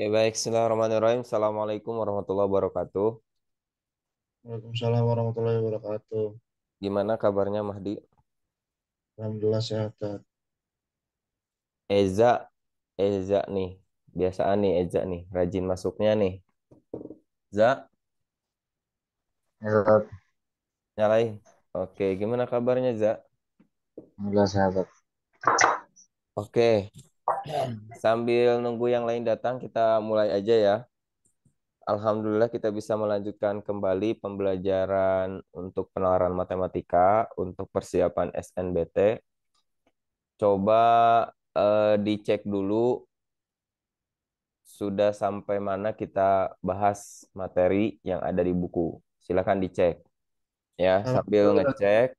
Oke, baik. Bismillahirrahmanirrahim. Assalamualaikum warahmatullahi wabarakatuh. Waalaikumsalam warahmatullahi wabarakatuh. Gimana kabarnya Mahdi? Alhamdulillah sehat, Tat. Eza, Eza nih. Biasaan nih Eza nih. Rajin masuknya nih. Za, Ya, Tat. nyalain. Oke, gimana kabarnya Za? Alhamdulillah sehat, Tat. Oke, sambil nunggu yang lain datang, kita mulai aja ya. Alhamdulillah kita bisa melanjutkan kembali pembelajaran untuk penalaran matematika untuk persiapan SNBT. Coba dicek dulu sudah sampai mana kita bahas materi yang ada di buku. Silakan dicek ya. Alhamdulillah.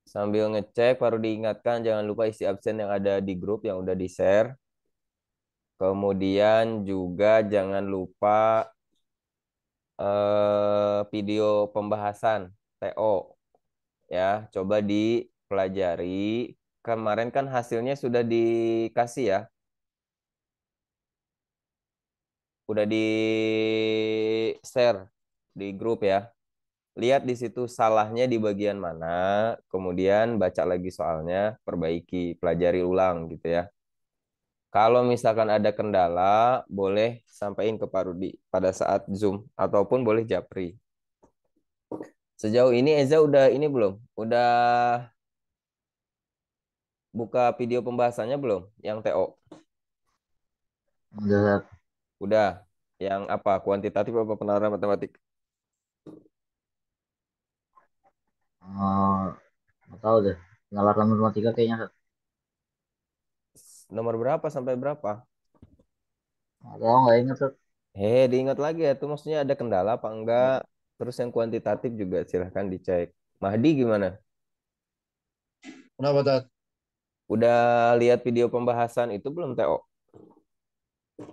Sambil ngecek baru diingatkan jangan lupa isi absen yang ada di grup yang udah di-share. Kemudian juga jangan lupa video pembahasan TO ya. Coba dipelajari. Kemarin kan hasilnya sudah dikasih ya. Udah di-share di grup ya. Lihat di situ salahnya di bagian mana, kemudian baca lagi soalnya, perbaiki, pelajari ulang gitu ya. Kalau misalkan ada kendala, boleh sampaikan ke Pak Rudi pada saat Zoom ataupun boleh Japri. Sejauh ini Eza udah ini belum? Udah buka video pembahasannya belum? Yang TO. Alhamdulillah, Tat. Udah. Yang apa? Kuantitatif apa penalaran matematik? Eh, nggak tahu deh. Penalaran matematika kayaknya, Tat. Nomor berapa sampai berapa? Nggak tahu, nggak ingat, Tat. Diingat lagi ya, tuh maksudnya ada kendala apa enggak? Terus yang kuantitatif juga silahkan dicek. Mahdi gimana? Kenapa, Tat? Udah lihat video pembahasan itu belum, Teo?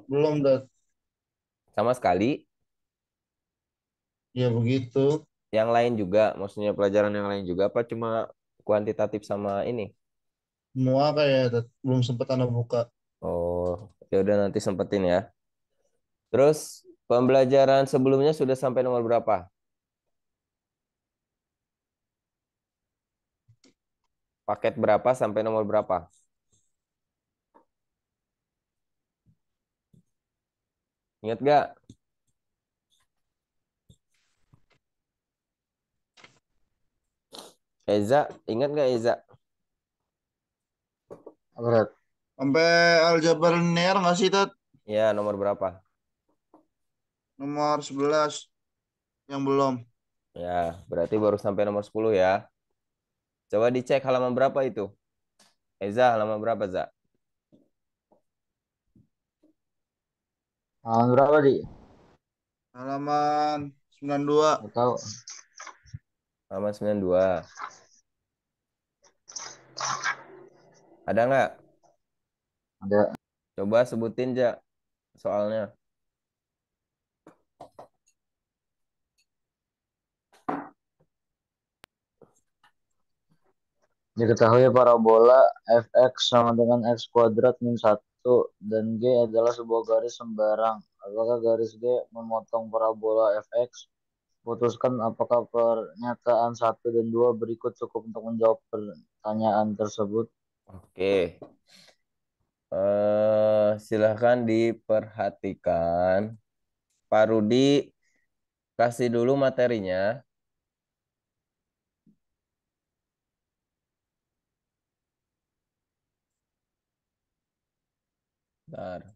Belum, Tat. Sama sekali. Ya begitu. Yang lain juga, maksudnya pelajaran yang lain juga apa cuma kuantitatif sama ini? Semua kayak, Tat. Belum sempat Anda buka. Oh, ya udah nanti sempetin ya. Terus pembelajaran sebelumnya sudah sampai nomor berapa? Paket berapa sampai nomor berapa? Ingat gak? Eza, ingat gak Eza? Apa, Tat? Sampai aljabar linear nggak sih, Tat? Ya, nomor berapa? Nomor 11 yang belum. Ya, berarti baru sampai nomor 10 ya. Coba dicek halaman berapa itu? Eza, halaman berapa, Za? Berapa, Di? Halaman 92. Nggak tahu. Halaman 92. Ada nggak? Ada. Coba sebutin, Ja, soalnya. Diketahui parabola fx sama dengan x kuadrat min satu dan G adalah sebuah garis sembarang. Apakah garis G memotong parabola fx? Putuskan apakah pernyataan satu dan 2 berikut cukup untuk menjawab pertanyaan tersebut. Oke. Silahkan diperhatikan. Pak Rudi kasih dulu materinya. Bentar,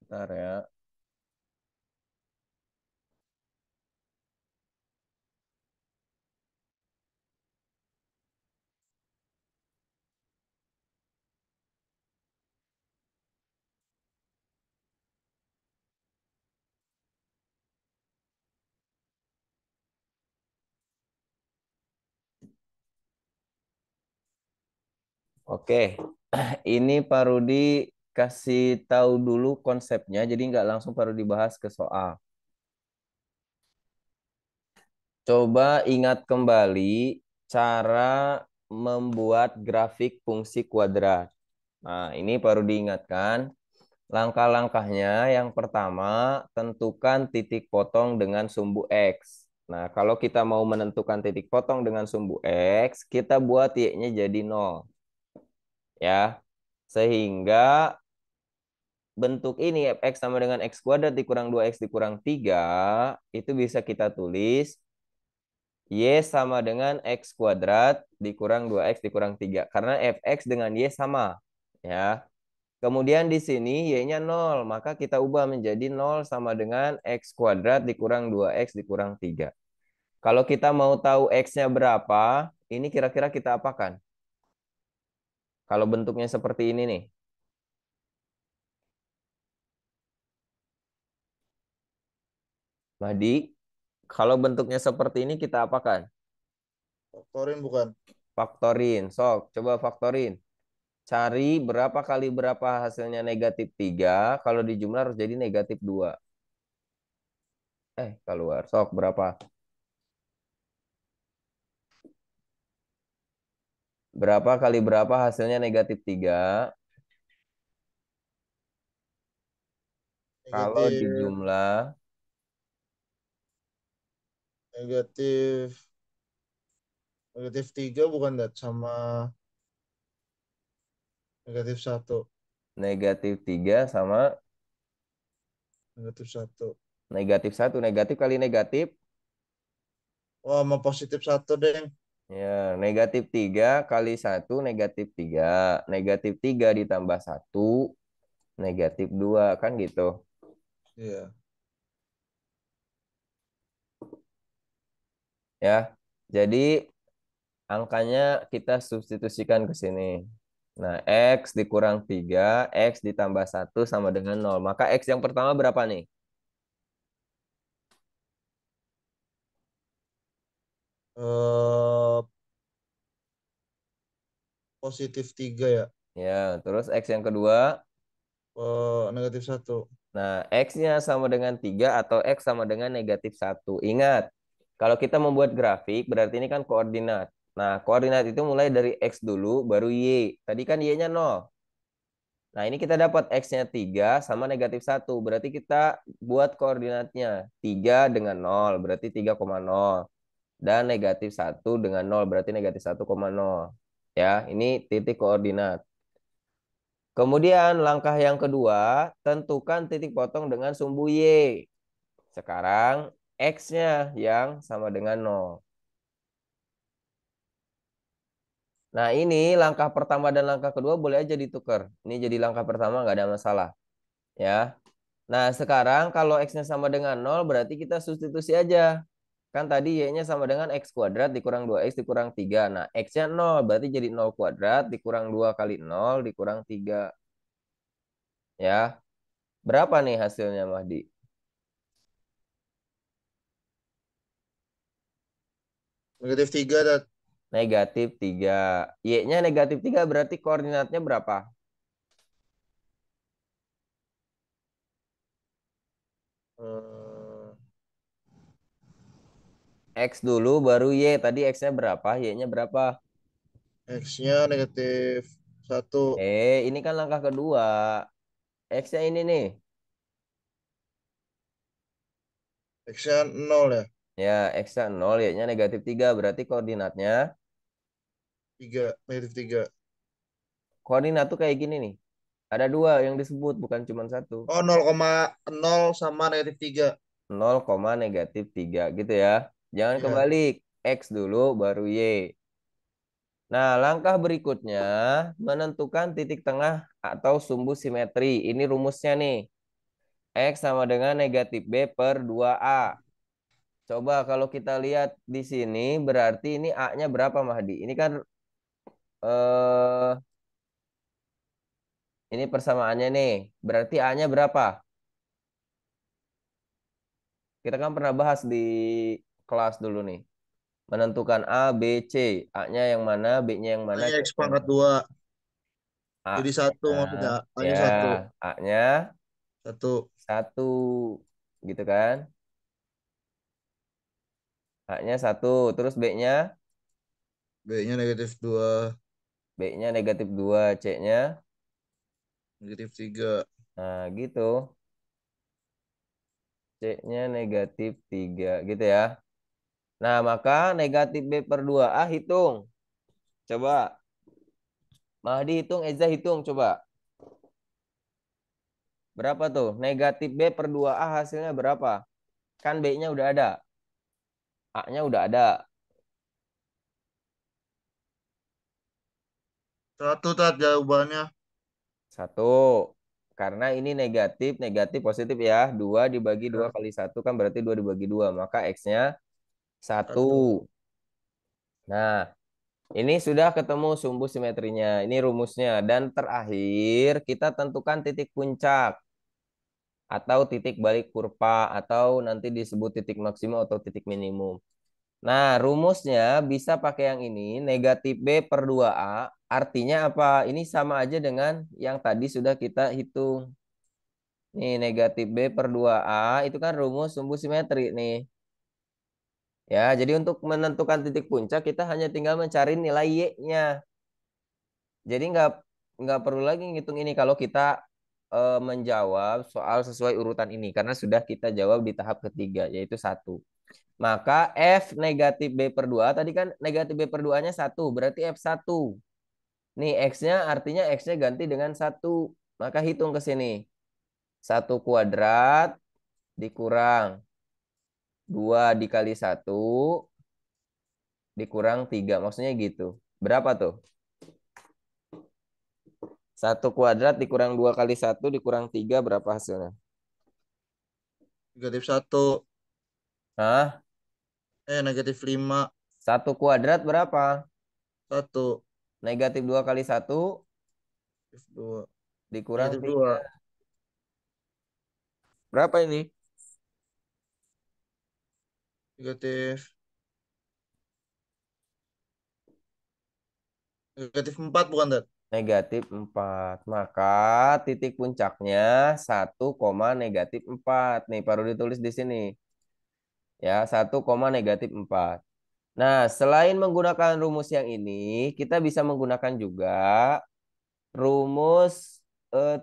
bentar ya. Oke, ini Pak Rudi kasih tahu dulu konsepnya, jadi nggak langsung Pak Rudi bahas ke soal. Coba ingat kembali cara membuat grafik fungsi kuadrat. Nah, ini perlu diingatkan. Langkah-langkahnya yang pertama, tentukan titik potong dengan sumbu X. Nah, kalau kita mau menentukan titik potong dengan sumbu X, kita buat Y-nya jadi 0. Ya, sehingga bentuk ini fx sama dengan x kuadrat dikurang 2x dikurang 3, itu bisa kita tulis Y sama dengan X kuadrat dikurang 2X dikurang 3. Karena Fx dengan Y sama. Ya. Kemudian di sini Y-nya 0. Maka kita ubah menjadi 0 sama dengan X kuadrat dikurang 2X dikurang 3. Kalau kita mau tahu X-nya berapa, ini kira-kira kita apakan? Kalau bentuknya seperti ini nih. Mahdi, kalau bentuknya seperti ini kita apakan? Faktorin bukan? Faktorin. Sok, coba faktorin. Cari berapa kali berapa hasilnya negatif 3. Kalau dijumlah harus jadi negatif 2. Keluar. Sok, berapa? Berapa kali berapa hasilnya negatif 3. Kalau Negatif dijumlah negatif negatif 3 bukan dat sama negatif satu. negatif 3 sama Negatif satu. negatif 1. Negatif kali negatif. Wah, sama positif satu deh. Ya, negatif 3 kali 1 negatif 3. Negatif 3 ditambah 1 negatif 2. Kan gitu. Iya. Ya, jadi angkanya kita substitusikan ke sini. Nah, X dikurang 3, X ditambah 1 sama dengan 0. Maka X yang pertama berapa nih? Eh, positif 3 ya. Ya, terus X yang kedua. Negatif satu. Nah, X-nya sama dengan 3 atau X sama dengan negatif 1. Ingat, kalau kita membuat grafik, berarti ini kan koordinat. Nah, koordinat itu mulai dari X dulu, baru Y. Tadi kan Y-nya 0. Nah, ini kita dapat X-nya 3 sama negatif 1. Berarti kita buat koordinatnya. 3 dengan 0, berarti 3,0. Dan negatif 1 dengan 0, berarti negatif 1,0. Ya, ini titik koordinat. Kemudian langkah yang kedua, tentukan titik potong dengan sumbu Y. Sekarang X-nya yang sama dengan 0. Nah, ini langkah pertama dan langkah kedua boleh aja ditukar. Ini jadi langkah pertama nggak ada masalah. Ya. Nah, sekarang kalau X-nya sama dengan 0 berarti kita substitusi aja. Kan tadi Y-nya sama dengan X kuadrat dikurang 2X dikurang 3. Nah, X-nya 0 berarti jadi 0 kuadrat dikurang 2 kali 0 dikurang 3. Ya. Berapa nih hasilnya, Mahdi? Negatif 3 dat. Negatif 3. Y-nya negatif 3 berarti koordinatnya berapa? Eh, X dulu baru Y. Tadi X-nya berapa? Y-nya berapa? X-nya negatif satu. Ini kan langkah kedua. X-nya ini nih. X-nya 0 ya. Ya, X-nya 0, Y-nya negatif 3. Berarti koordinatnya. 3. Negatif 3. Koordinat tuh kayak gini nih. Ada dua yang disebut, bukan cuma satu. Oh, 0,0 sama negatif 3. 0, negatif 3 gitu ya. Jangan Iya. kebalik. X dulu baru Y. Nah, langkah berikutnya menentukan titik tengah atau sumbu simetri. Ini rumusnya nih. X sama dengan negatif B per 2A. Coba kalau kita lihat di sini, berarti ini A-nya berapa, Mahdi? Ini kan, eh, ini persamaannya nih. Berarti A-nya berapa? Kita kan pernah bahas di kelas dulu nih. Menentukan A, B, C. A-nya yang mana, B-nya yang mana, X C-nya yang pangkat mana. 2. A. Jadi satu maksudnya. Nah, A-nya satu. ya, A-nya Satu. 1, gitu kan? A-nya 1, terus B-nya, B-nya -2. B-nya -2, C-nya, -3. nah gitu. C-nya -3, gitu ya. Nah, maka negatif B per 2A hitung. Coba. Mahdi hitung, Eza hitung, coba. Berapa tuh? Negatif B per 2A hasilnya berapa? Kan B-nya udah ada. A-nya udah ada. Satu tat jawabannya. 1. Karena ini negatif, negatif, positif ya. 2 dibagi 2 Ya, kali 1 kan berarti 2 dibagi 2. Maka X-nya 1. satu. Nah, ini sudah ketemu sumbu simetrinya. Ini rumusnya. Dan terakhir, kita tentukan titik puncak atau titik balik kurva atau nanti disebut titik maksimum atau titik minimum. Nah, rumusnya bisa pakai yang ini, negatif B per 2A. Artinya apa? Ini sama aja dengan yang tadi sudah kita hitung. Nih, negatif B per 2A itu kan rumus sumbu simetri nih. Ya, jadi untuk menentukan titik puncak kita hanya tinggal mencari nilai Y-nya. Jadi nggak perlu lagi ngitung ini kalau kita menjawab soal sesuai urutan ini karena sudah kita jawab di tahap ketiga yaitu 1. Maka F negatif B per 2 tadi kan negatif B per 2-nya 1 berarti F1. Nih X-nya artinya X-nya ganti dengan 1. Maka hitung ke sini. 1 kuadrat dikurang 2 dikali 1 dikurang 3. Maksudnya gitu. Berapa tuh? 1 kuadrat dikurang 2 kali 1 dikurang 3 berapa hasilnya? -1. Hah? -5. 1 kuadrat berapa? Satu. Negatif 2 kali 1 -2. dikurang -2. 3. Berapa ini? Negatif. -4 bukan tat? Negatif 4. Maka titik puncaknya 1, negatif 4. Nih, baru ditulis di sini. Ya, 1, negatif 4. Nah, selain menggunakan rumus yang ini, kita bisa menggunakan juga rumus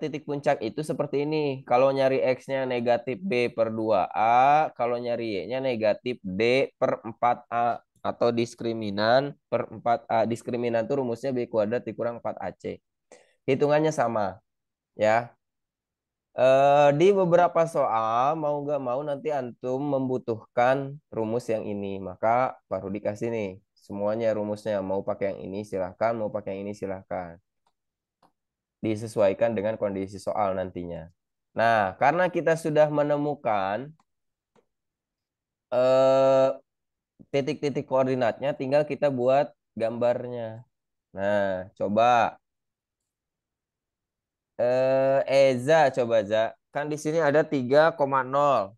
titik puncak itu seperti ini. Kalau nyari X-nya negatif B per 2A, kalau nyari Y-nya negatif D per 4A. Atau diskriminan per 4A. Diskriminan itu rumusnya B kuadrat dikurang 4AC. Hitungannya sama. Ya, di beberapa soal mau nggak mau nanti antum membutuhkan rumus yang ini, maka baru dikasih nih semuanya rumusnya. Mau pakai yang ini silahkan, mau pakai yang ini silahkan. Disesuaikan dengan kondisi soal nantinya. Nah, karena kita sudah menemukan eh, titik-titik koordinatnya, tinggal kita buat gambarnya. Nah, coba Eza coba Za. Kan di sini ada 3,0.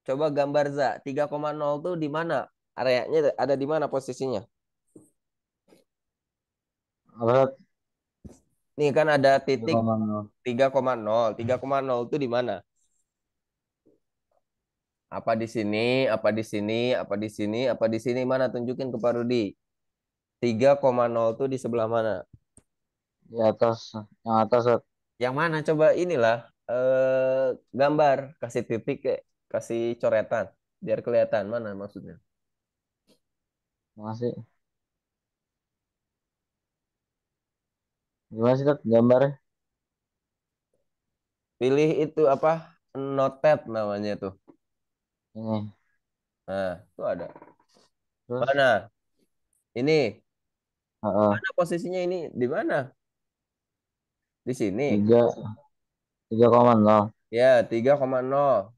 Coba gambar Za. 3,0 tuh di mana? Areanya ada di mana posisinya? Apa tat? Nih kan ada titik 3,0. 3,0. 3,0 tuh di mana? Apa di sini? Apa di sini? Apa di sini? Apa di sini? Mana tunjukin ke Pak Rudi. 3,0 tuh di sebelah mana? Di atas, yang atas tat. Yang mana? Coba inilah gambar, kasih titik ke, kasih coretan biar kelihatan mana maksudnya. Masih. Gimana sih tat gambarnya? Pilih itu apa? Noted namanya tuh. Ini. Nah, tuh ada. Terus, Mana? Ini. heeh, Mana posisinya ini? Di mana? Di sini. 3,0. Ya, 3,0.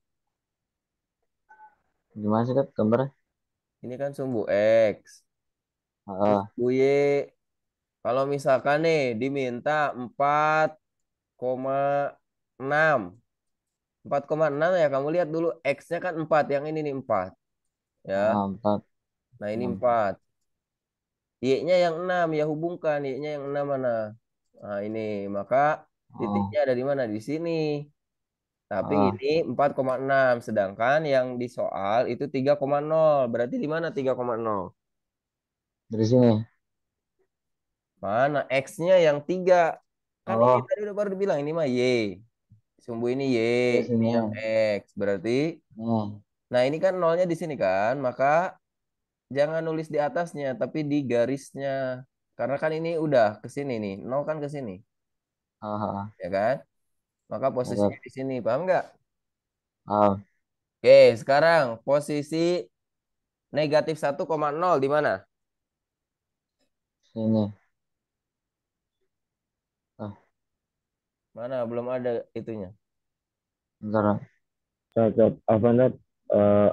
Gimana sih tat gambarnya? Ini kan sumbu X. Terus Heeh. sumbu Y. Kalau misalkan nih diminta 4,6. 4,6 ya kamu lihat dulu X-nya kan 4. Yang ini nih 4. Ya. Heeh, 4. Nah, ini 6. 4. Y-nya yang 6 ya hubungkan. Y-nya yang 6 mana? Nah, ini maka Oh, titiknya ada di mana? Di sini. Tapi ah, ini 4,6 sedangkan yang di soal itu 3,0. Berarti di mana 3,0? dari sini. Mana X-nya yang 3? Kan ini Oh, tadi udah baru dibilang ini mah Y. Sumbu ini Y, dari ini sini. yang X. Berarti, Nih, nah ini kan nolnya di sini kan, maka jangan nulis di atasnya, tapi di garisnya. Karena kan ini udah ke sini nih, nol kan ke sini, ah, ah, ya kan? Maka posisinya ah, di sini, paham nggak? ah, Oke, sekarang posisi negatif 1,0 di mana? sini. Ah, Mana? Belum ada itunya. bentar. Tat, apa Tat? Eh,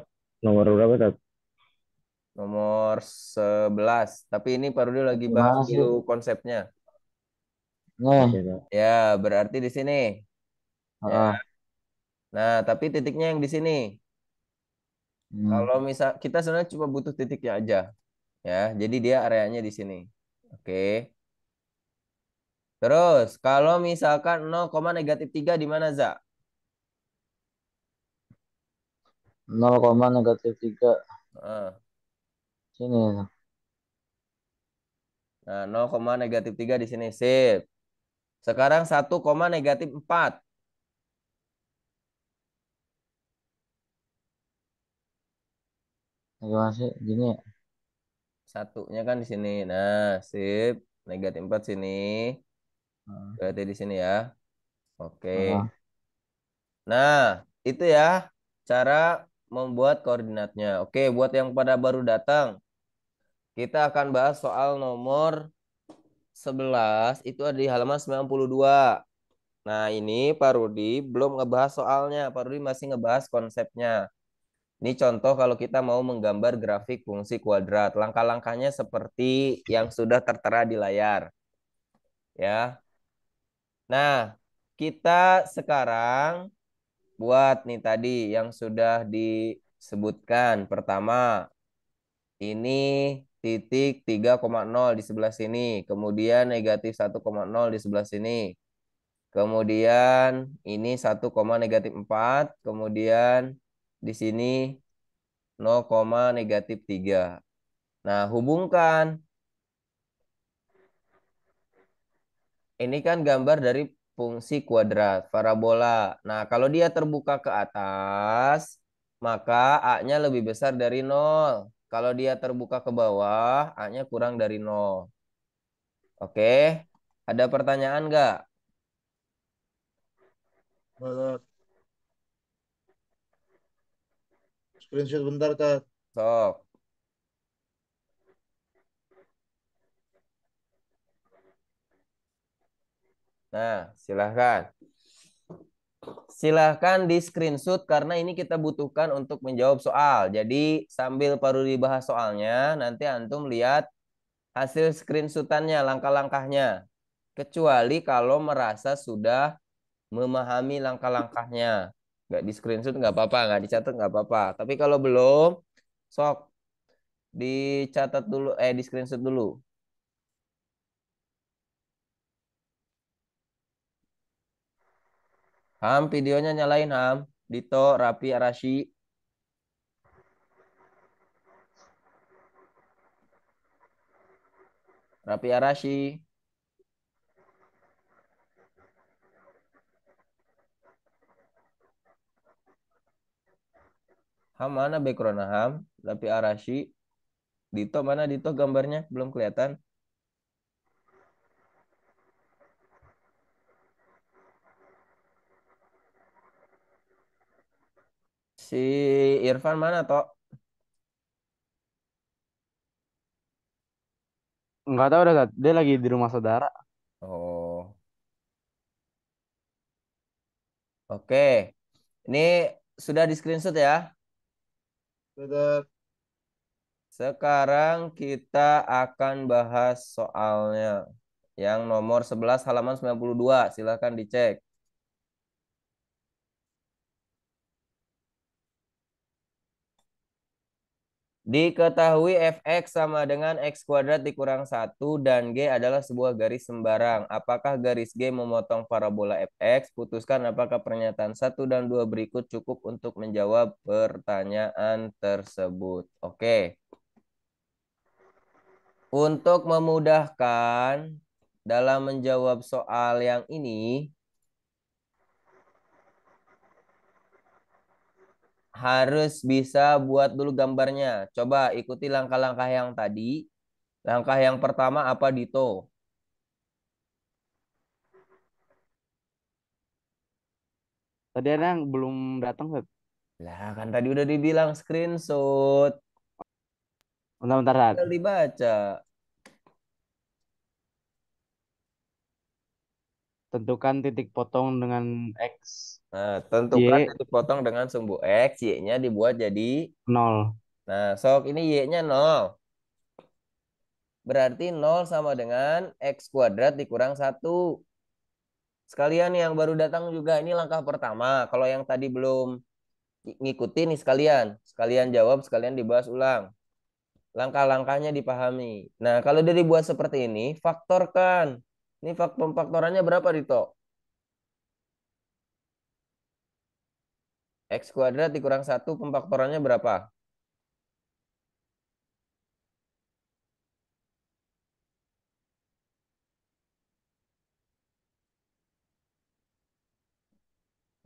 nomor berapa Tat? Nomor 11. Tapi ini Pak Rudi lagi bahas Gimana dulu sih? konsepnya. Nih, Oke Tat. Ya, berarti di sini. Ya. ah, Nah, tapi titiknya yang di sini. hmm, Kalau misal kita sebenarnya cuma butuh titiknya aja, ya. Jadi dia areanya di sini. Oke. Terus, kalau misalkan 0,-3 di mana, Za? 0,-3 Heeh. sini. Nah, 0,-3 di sini. Sip. Sekarang 1,-4. Gimana sih? Gini ya? Satunya kan di sini. Nah, sip. -4 sini. Ah, Berarti di sini ya. Oke. ah, Nah, itu ya cara membuat koordinatnya. Oke, buat yang pada baru datang, kita akan bahas soal nomor 11 itu ada di halaman 92. Nah, ini Pak Rudi belum ngebahas soalnya. Pak Rudi masih ngebahas konsepnya. Ini contoh kalau kita mau menggambar grafik fungsi kuadrat. Langkah-langkahnya seperti yang sudah tertera di layar. Ya. Nah, kita sekarang buat nih tadi yang sudah disebutkan. Pertama, ini titik 3,0 di sebelah sini. Kemudian negatif 1,0 di sebelah sini. Kemudian ini 1,-4. Kemudian di sini 0,-3. Nah, hubungkan. Ini kan gambar dari fungsi kuadrat, parabola. Nah, kalau dia terbuka ke atas, maka A-nya lebih besar dari 0. Kalau dia terbuka ke bawah, A-nya kurang dari 0. Oke, ada pertanyaan nggak? Barat. Screenshot bentar, Tat. Sok. Nah, silahkan. Silahkan di screenshot karena ini kita butuhkan untuk menjawab soal. Jadi sambil perlu dibahas soalnya, nanti antum lihat hasil screenshotannya, langkah-langkahnya. Kecuali kalau merasa sudah memahami langkah-langkahnya. Nggak di screenshot nggak apa-apa, nggak dicatat nggak apa-apa. Tapi kalau belum, sok dicatat dulu, di screenshot dulu. Ham, videonya nyalain Ham. Dito, Rapi, Arashi, Rapi, Arashi. Ham mana background Ham? Rapi, Arashi. Dito mana Dito gambarnya? Belum kelihatan. Si Irfan mana toh? Nggak tahu udah Tat. Dia lagi di rumah saudara. Oh, oke. Ini sudah di screenshot ya. Tat. Sekarang kita akan bahas soalnya. Yang nomor 11 halaman 92. Silahkan dicek. Diketahui fx sama dengan x kuadrat dikurang 1 dan G adalah sebuah garis sembarang. Apakah garis G memotong parabola fx? Putuskan apakah pernyataan 1 dan 2 berikut cukup untuk menjawab pertanyaan tersebut. Oke. Untuk memudahkan dalam menjawab soal yang ini, harus bisa buat dulu gambarnya. Coba ikuti langkah-langkah yang tadi. Langkah yang pertama apa, Dito? Tadi ada yang belum datang, Feb. Lah, kan tadi udah dibilang screenshot. Bentar, bentar. Tinggal dibaca. Tentukan titik potong dengan X, Nah, tentukan Y titik potong dengan sumbu X, Y-nya dibuat jadi. 0. Nah, sok ini Y-nya 0. Berarti 0 sama dengan X kuadrat dikurang 1. Sekalian yang baru datang juga, ini langkah pertama. Kalau yang tadi belum ngikuti nih sekalian. Sekalian jawab, sekalian dibahas ulang. Langkah-langkahnya dipahami. Nah, kalau dia dibuat seperti ini, faktorkan. Ini pemfaktorannya berapa, Dito? X kuadrat dikurang 1 pemfaktorannya berapa?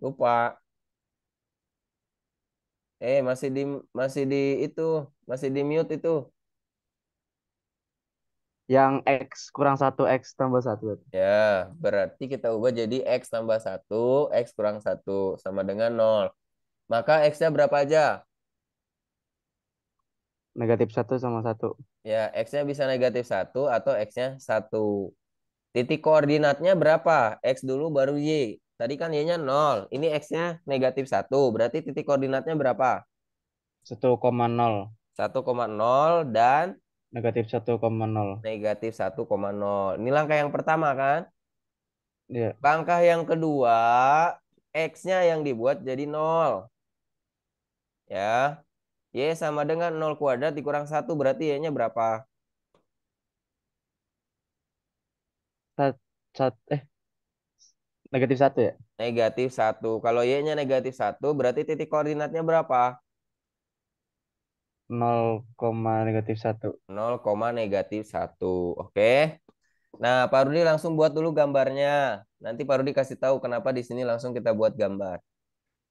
Lupa. Masih di itu, masih di mute itu. Yang X kurang 1, X tambah 1. Ya, berarti kita ubah jadi X tambah 1, X kurang 1 sama dengan 0. Maka X-nya berapa aja? Negatif 1 sama 1. Ya, X-nya bisa negatif 1 atau X-nya 1. Titik koordinatnya berapa? X dulu baru Y. Tadi kan Y-nya 0. Ini X-nya negatif 1. Berarti titik koordinatnya berapa? 1,0. 1,0 dan Negatif 1,0. negatif 1,0. Ini langkah yang pertama kan? Iya. Langkah yang kedua, X-nya yang dibuat jadi 0. Ya. Y sama dengan 0 kuadrat dikurang 1. Berarti Y-nya berapa? Sat, negatif 1 ya? Negatif 1. Kalau Y-nya negatif 1, berarti titik koordinatnya berapa? 0, negatif 1. 0, negatif 1. Oke. Nah, Pak Rudi langsung buat dulu gambarnya. Nanti Pak Rudi kasih tahu kenapa di sini langsung kita buat gambar.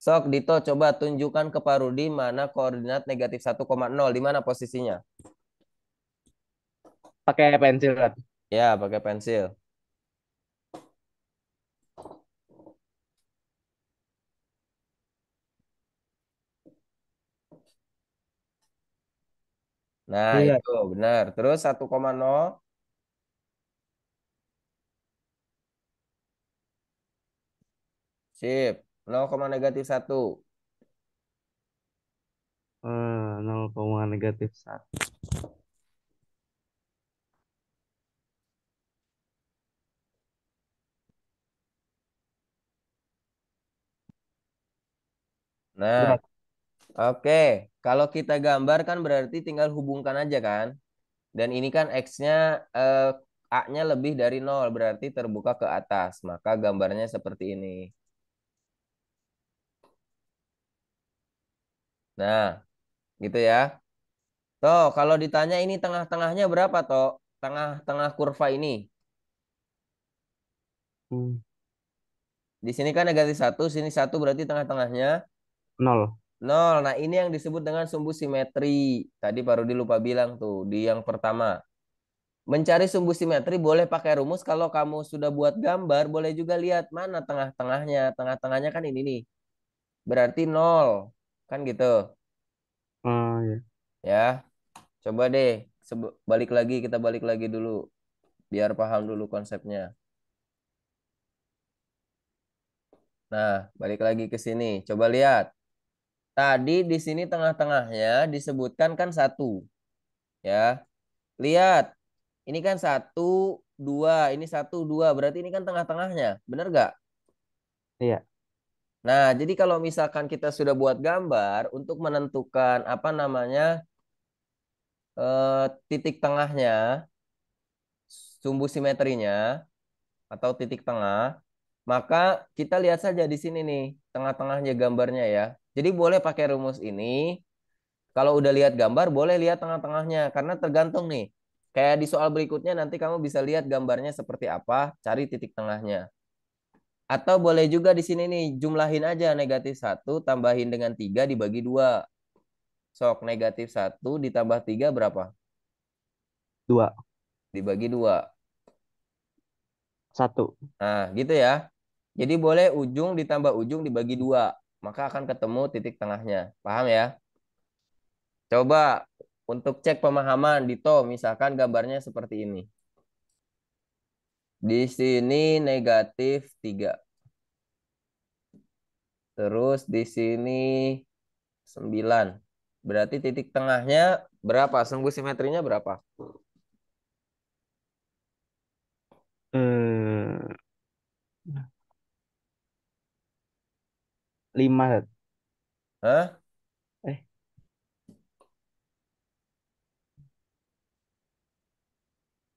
Sok, Dito, coba tunjukkan ke Pak Rudi mana koordinat negatif 1,0. Di mana posisinya? Pakai pensil kan? Ya, pakai pensil. Nah, Iya. itu benar. Terus 1,0. Sip. 0, negatif 1. 0, negatif 1. Nah, Udah. oke. Kalau kita gambar kan berarti tinggal hubungkan aja kan. Dan ini kan X-nya A-nya lebih dari 0. Berarti terbuka ke atas. Maka gambarnya seperti ini. Nah, gitu ya. Toh, kalau ditanya ini tengah-tengahnya berapa, toh? Tengah-tengah kurva ini. Hmm, Di sini kan negatif 1, sini 1 berarti tengah-tengahnya 0. 0. Nah, ini yang disebut dengan sumbu simetri. Tadi Pak Rudi lupa bilang tuh di yang pertama. Mencari sumbu simetri boleh pakai rumus. Kalau kamu sudah buat gambar, boleh juga lihat mana tengah-tengahnya. Tengah-tengahnya kan ini nih. Berarti 0. Kan gitu. Ya. Ya, coba deh. Balik lagi, kita balik lagi dulu. Biar paham dulu konsepnya. Nah, balik lagi ke sini. Coba lihat. Tadi di sini tengah-tengahnya disebutkan kan 1. Ya, lihat. Ini kan 1, 2. Ini 1, 2. Berarti ini kan tengah-tengahnya. Bener gak? Iya. Nah, jadi kalau misalkan kita sudah buat gambar untuk menentukan apa namanya titik tengahnya, sumbu simetrinya atau titik tengah, maka kita lihat saja di sini nih, tengah-tengahnya gambarnya ya. Jadi boleh pakai rumus ini. Kalau udah lihat gambar, boleh lihat tengah-tengahnya. Karena tergantung nih. Kayak di soal berikutnya nanti kamu bisa lihat gambarnya seperti apa, cari titik tengahnya. Atau boleh juga di sini nih, jumlahin aja -1, tambahin dengan 3 dibagi 2. Sok, -1 ditambah 3 berapa? 2. Dibagi 2. 1. Nah, gitu ya. Jadi boleh ujung ditambah ujung dibagi 2. Maka akan ketemu titik tengahnya. Paham ya? Coba untuk cek pemahaman, Dito, misalkan gambarnya seperti ini. Di sini -3. Terus di sini 9. Berarti titik tengahnya berapa? Sumbu simetrinya berapa? Eh, 5. Sat. Hah? Eh,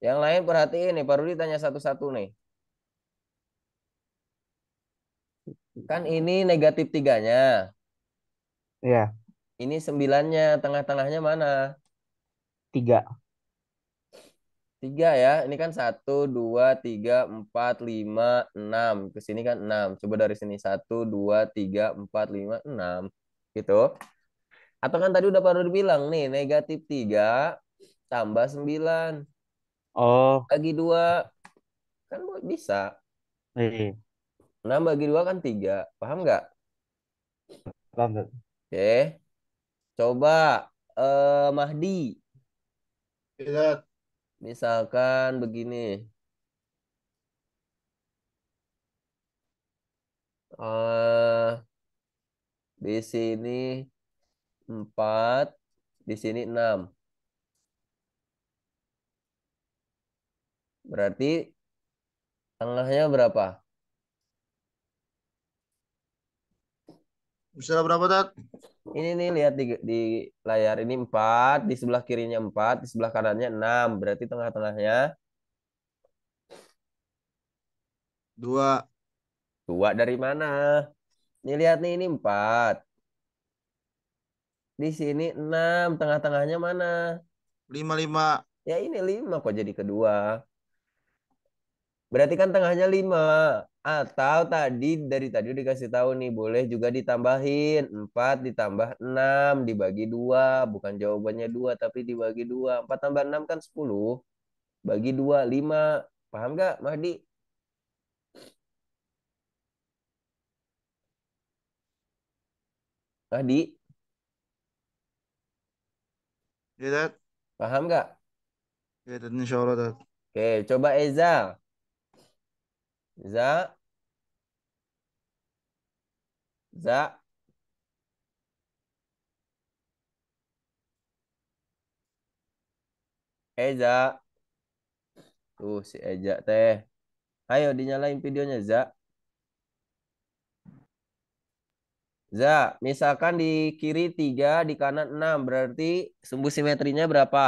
Yang lain perhatiin nih, baru ditanya satu-satu nih. Kan ini -3-nya. ya, Ini 9-nya, tengah-tengahnya mana? 3. 3 ya. Ini kan 1, 2, 3, 4, 5, 6. Ke sini kan 6. Coba dari sini 1, 2, 3, 4, 5, 6. Gitu. Atau kan tadi udah baru dibilang nih, -3 tambah 9 Oh, bagi 2. Kan bisa. iya. 6 bagi 2 kan 3. Paham nggak? Paham, Sat. Oke. Coba Mahdi. Lihat. Misalkan begini. eh di sini 4, di sini 6. Berarti tengahnya berapa? Bisa berapa, Tat? Ini nih lihat di layar ini 4, di sebelah kirinya 4, di sebelah kanannya 6. Berarti tengah-tengahnya 2. 2 dari mana? Ini lihat nih ini 4. Di sini 6, tengah-tengahnya mana? 5, 5. Ya ini 5 kok jadi kedua. Berarti kan tengahnya 5. Atau tadi dari tadi udah dikasih tahu nih, boleh juga ditambahin. 4 ditambah 6 dibagi 2. Bukan jawabannya 2 tapi dibagi 2. 4 tambah 6 kan 10. Bagi 2, 5. Paham nggak, Mahdi? Mahdi, Ya, Tat. paham nggak? Ya, Tat. Insya Allah, Tat. Oke, coba Eza. Za, Za, Eza. Tuh si Eza teh. Ayo dinyalain videonya, Za. Za, misalkan di kiri 3, di kanan 6. Berarti sumbu simetrinya berapa?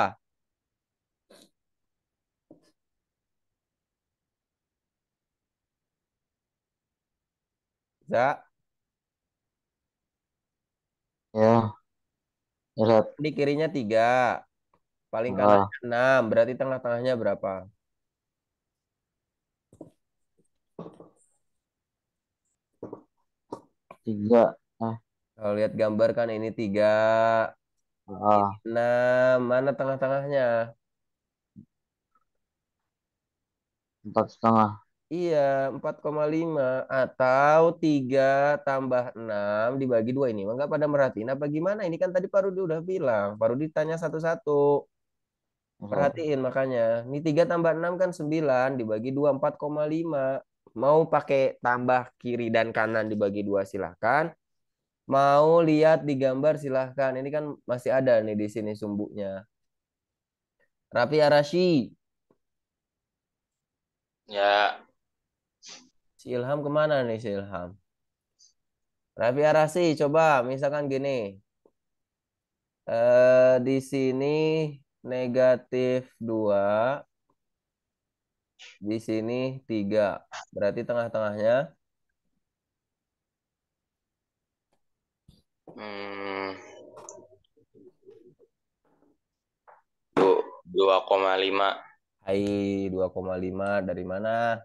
Za, Ya, ya, Sat. di kirinya 3. Paling Ah, kanannya 6. Berarti tengah-tengahnya berapa? 3. Kalau lihat gambar kan ini 3, ini Ah, 6. Mana tengah-tengahnya? 4,5. Iya, 4,5. Atau 3 tambah 6 dibagi 2 ini. Enggak pada merhatiin apa gimana? Ini kan tadi Parudi udah bilang. Parudi tanya satu-satu. Ya, Sat. Perhatiin makanya. Ini 3 tambah 6 kan 9. Dibagi 2, 4,5. Mau pakai tambah kiri dan kanan dibagi 2 silahkan. Mau lihat di gambar silahkan. Ini kan masih ada nih di sini sumbunya. Rapi Arashi. Ya. Si Ilham kemana nih si Ilham? Rapi Arasi, coba misalkan gini. Di sini negatif 2, di sini 3. Berarti tengah-tengahnya Hmm, 2,5. hai 2,5 dari mana?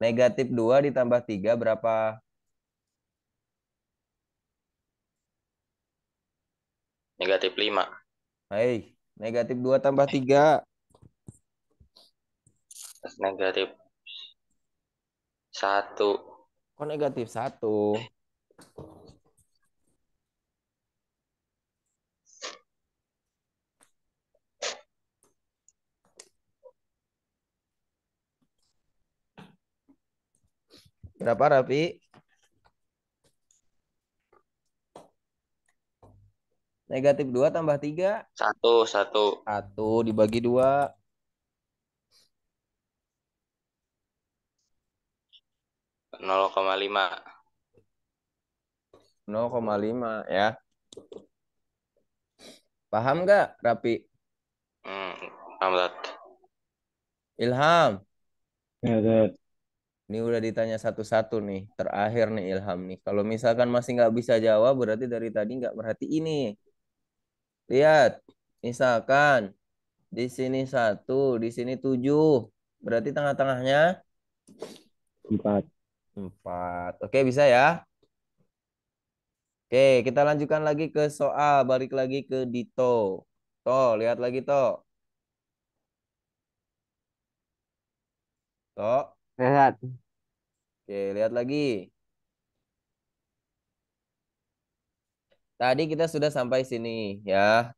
Negatif 2 ditambah 3 berapa? Negatif 5. Hai, negatif 2 tambah 3. Terus negatif 1. Kok negatif 1? Berapa, Rafi? Negatif 2 tambah 3. 1. 1 dibagi 2. 0,5. 0,5 ya. Paham nggak, Rafi? Paham, Tat? Ilham, Ya, Tat. ini udah ditanya satu-satu nih. Terakhir nih Ilham nih. Kalau misalkan masih nggak bisa jawab, berarti dari tadi nggak perhati ini. Lihat, misalkan di sini 1, di sini 7. Berarti tengah-tengahnya 4. 4. Oke, bisa ya? Oke, kita lanjutkan lagi ke soal. Balik lagi ke Dito. Toh, lihat lagi, Toh. Toh. Sehat. Oke, lihat lagi. Tadi kita sudah sampai sini, ya.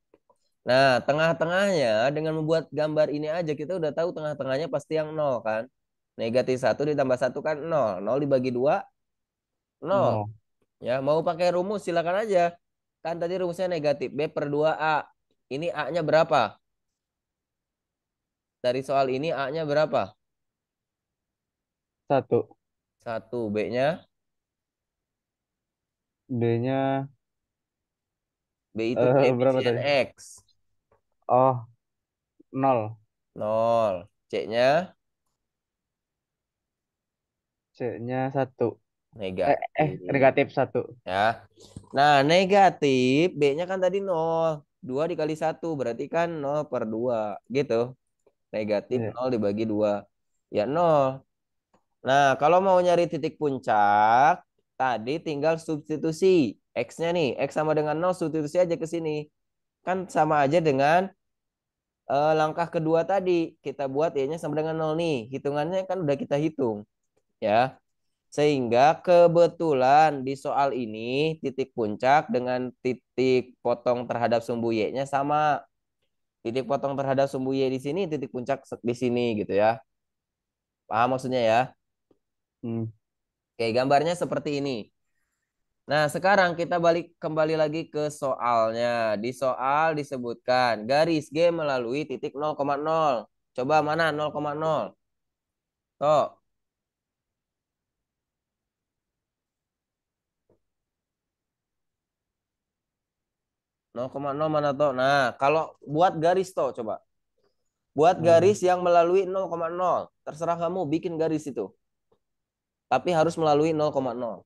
Nah, tengah-tengahnya dengan membuat gambar ini aja kita udah tahu tengah-tengahnya pasti yang nol kan. Negatif 1 ditambah 1 kan nol. Nol dibagi 2 nol. No. Ya, mau pakai rumus silakan aja. Kan tadi rumusnya negatif B per 2A. Ini A-nya berapa? Dari soal ini A-nya berapa? 1. 1. B-nya? B-nya B itu berapa koefisien tadi? X. Oh, 0. 0. C-nya? C-nya 1. Negatif. Negatif 1. Ya. Nah, negatif B-nya kan tadi 0. 2 dikali 1 berarti kan 0 per 2. Gitu. Negatif Iya. 0 dibagi 2. Ya 0. Nah, kalau mau nyari titik puncak, tadi tinggal substitusi. X-nya nih. X sama dengan 0, substitusi aja ke sini. Kan sama aja dengan langkah kedua tadi. Kita buat Y-nya sama dengan 0 nih. Hitungannya kan udah kita hitung. Ya. Sehingga kebetulan di soal ini titik puncak dengan titik potong terhadap sumbu Y-nya sama. Titik potong terhadap sumbu Y di sini, titik puncak di sini gitu ya. Paham maksudnya ya? Hmm. Oke, gambarnya seperti ini. Nah, sekarang kita balik kembali lagi ke soalnya. Di soal disebutkan garis G melalui titik 0,0. Coba mana 0,0? Toh, 0,0 mana toh? Nah, kalau buat garis toh coba. Buat garis yang melalui 0,0. Terserah kamu bikin garis itu. Tapi harus melalui 0,0.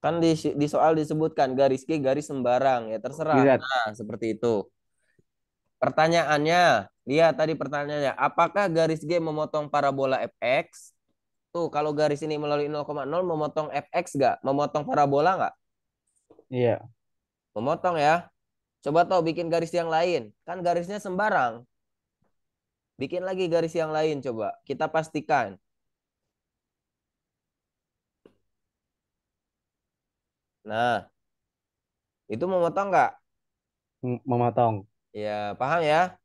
Kan di soal disebutkan garis G garis sembarang ya terserah. Bisa. Nah, seperti itu. Pertanyaannya, lihat tadi pertanyaannya, apakah garis G memotong parabola fx? Tuh, kalau garis ini melalui 0,0 memotong fx nggak? Memotong parabola nggak? Iya. Memotong ya. Coba tahu bikin garis yang lain. Kan garisnya sembarang. Bikin lagi garis yang lain coba. Kita pastikan. Nah, itu memotong nggak? Memotong. Ya, paham ya?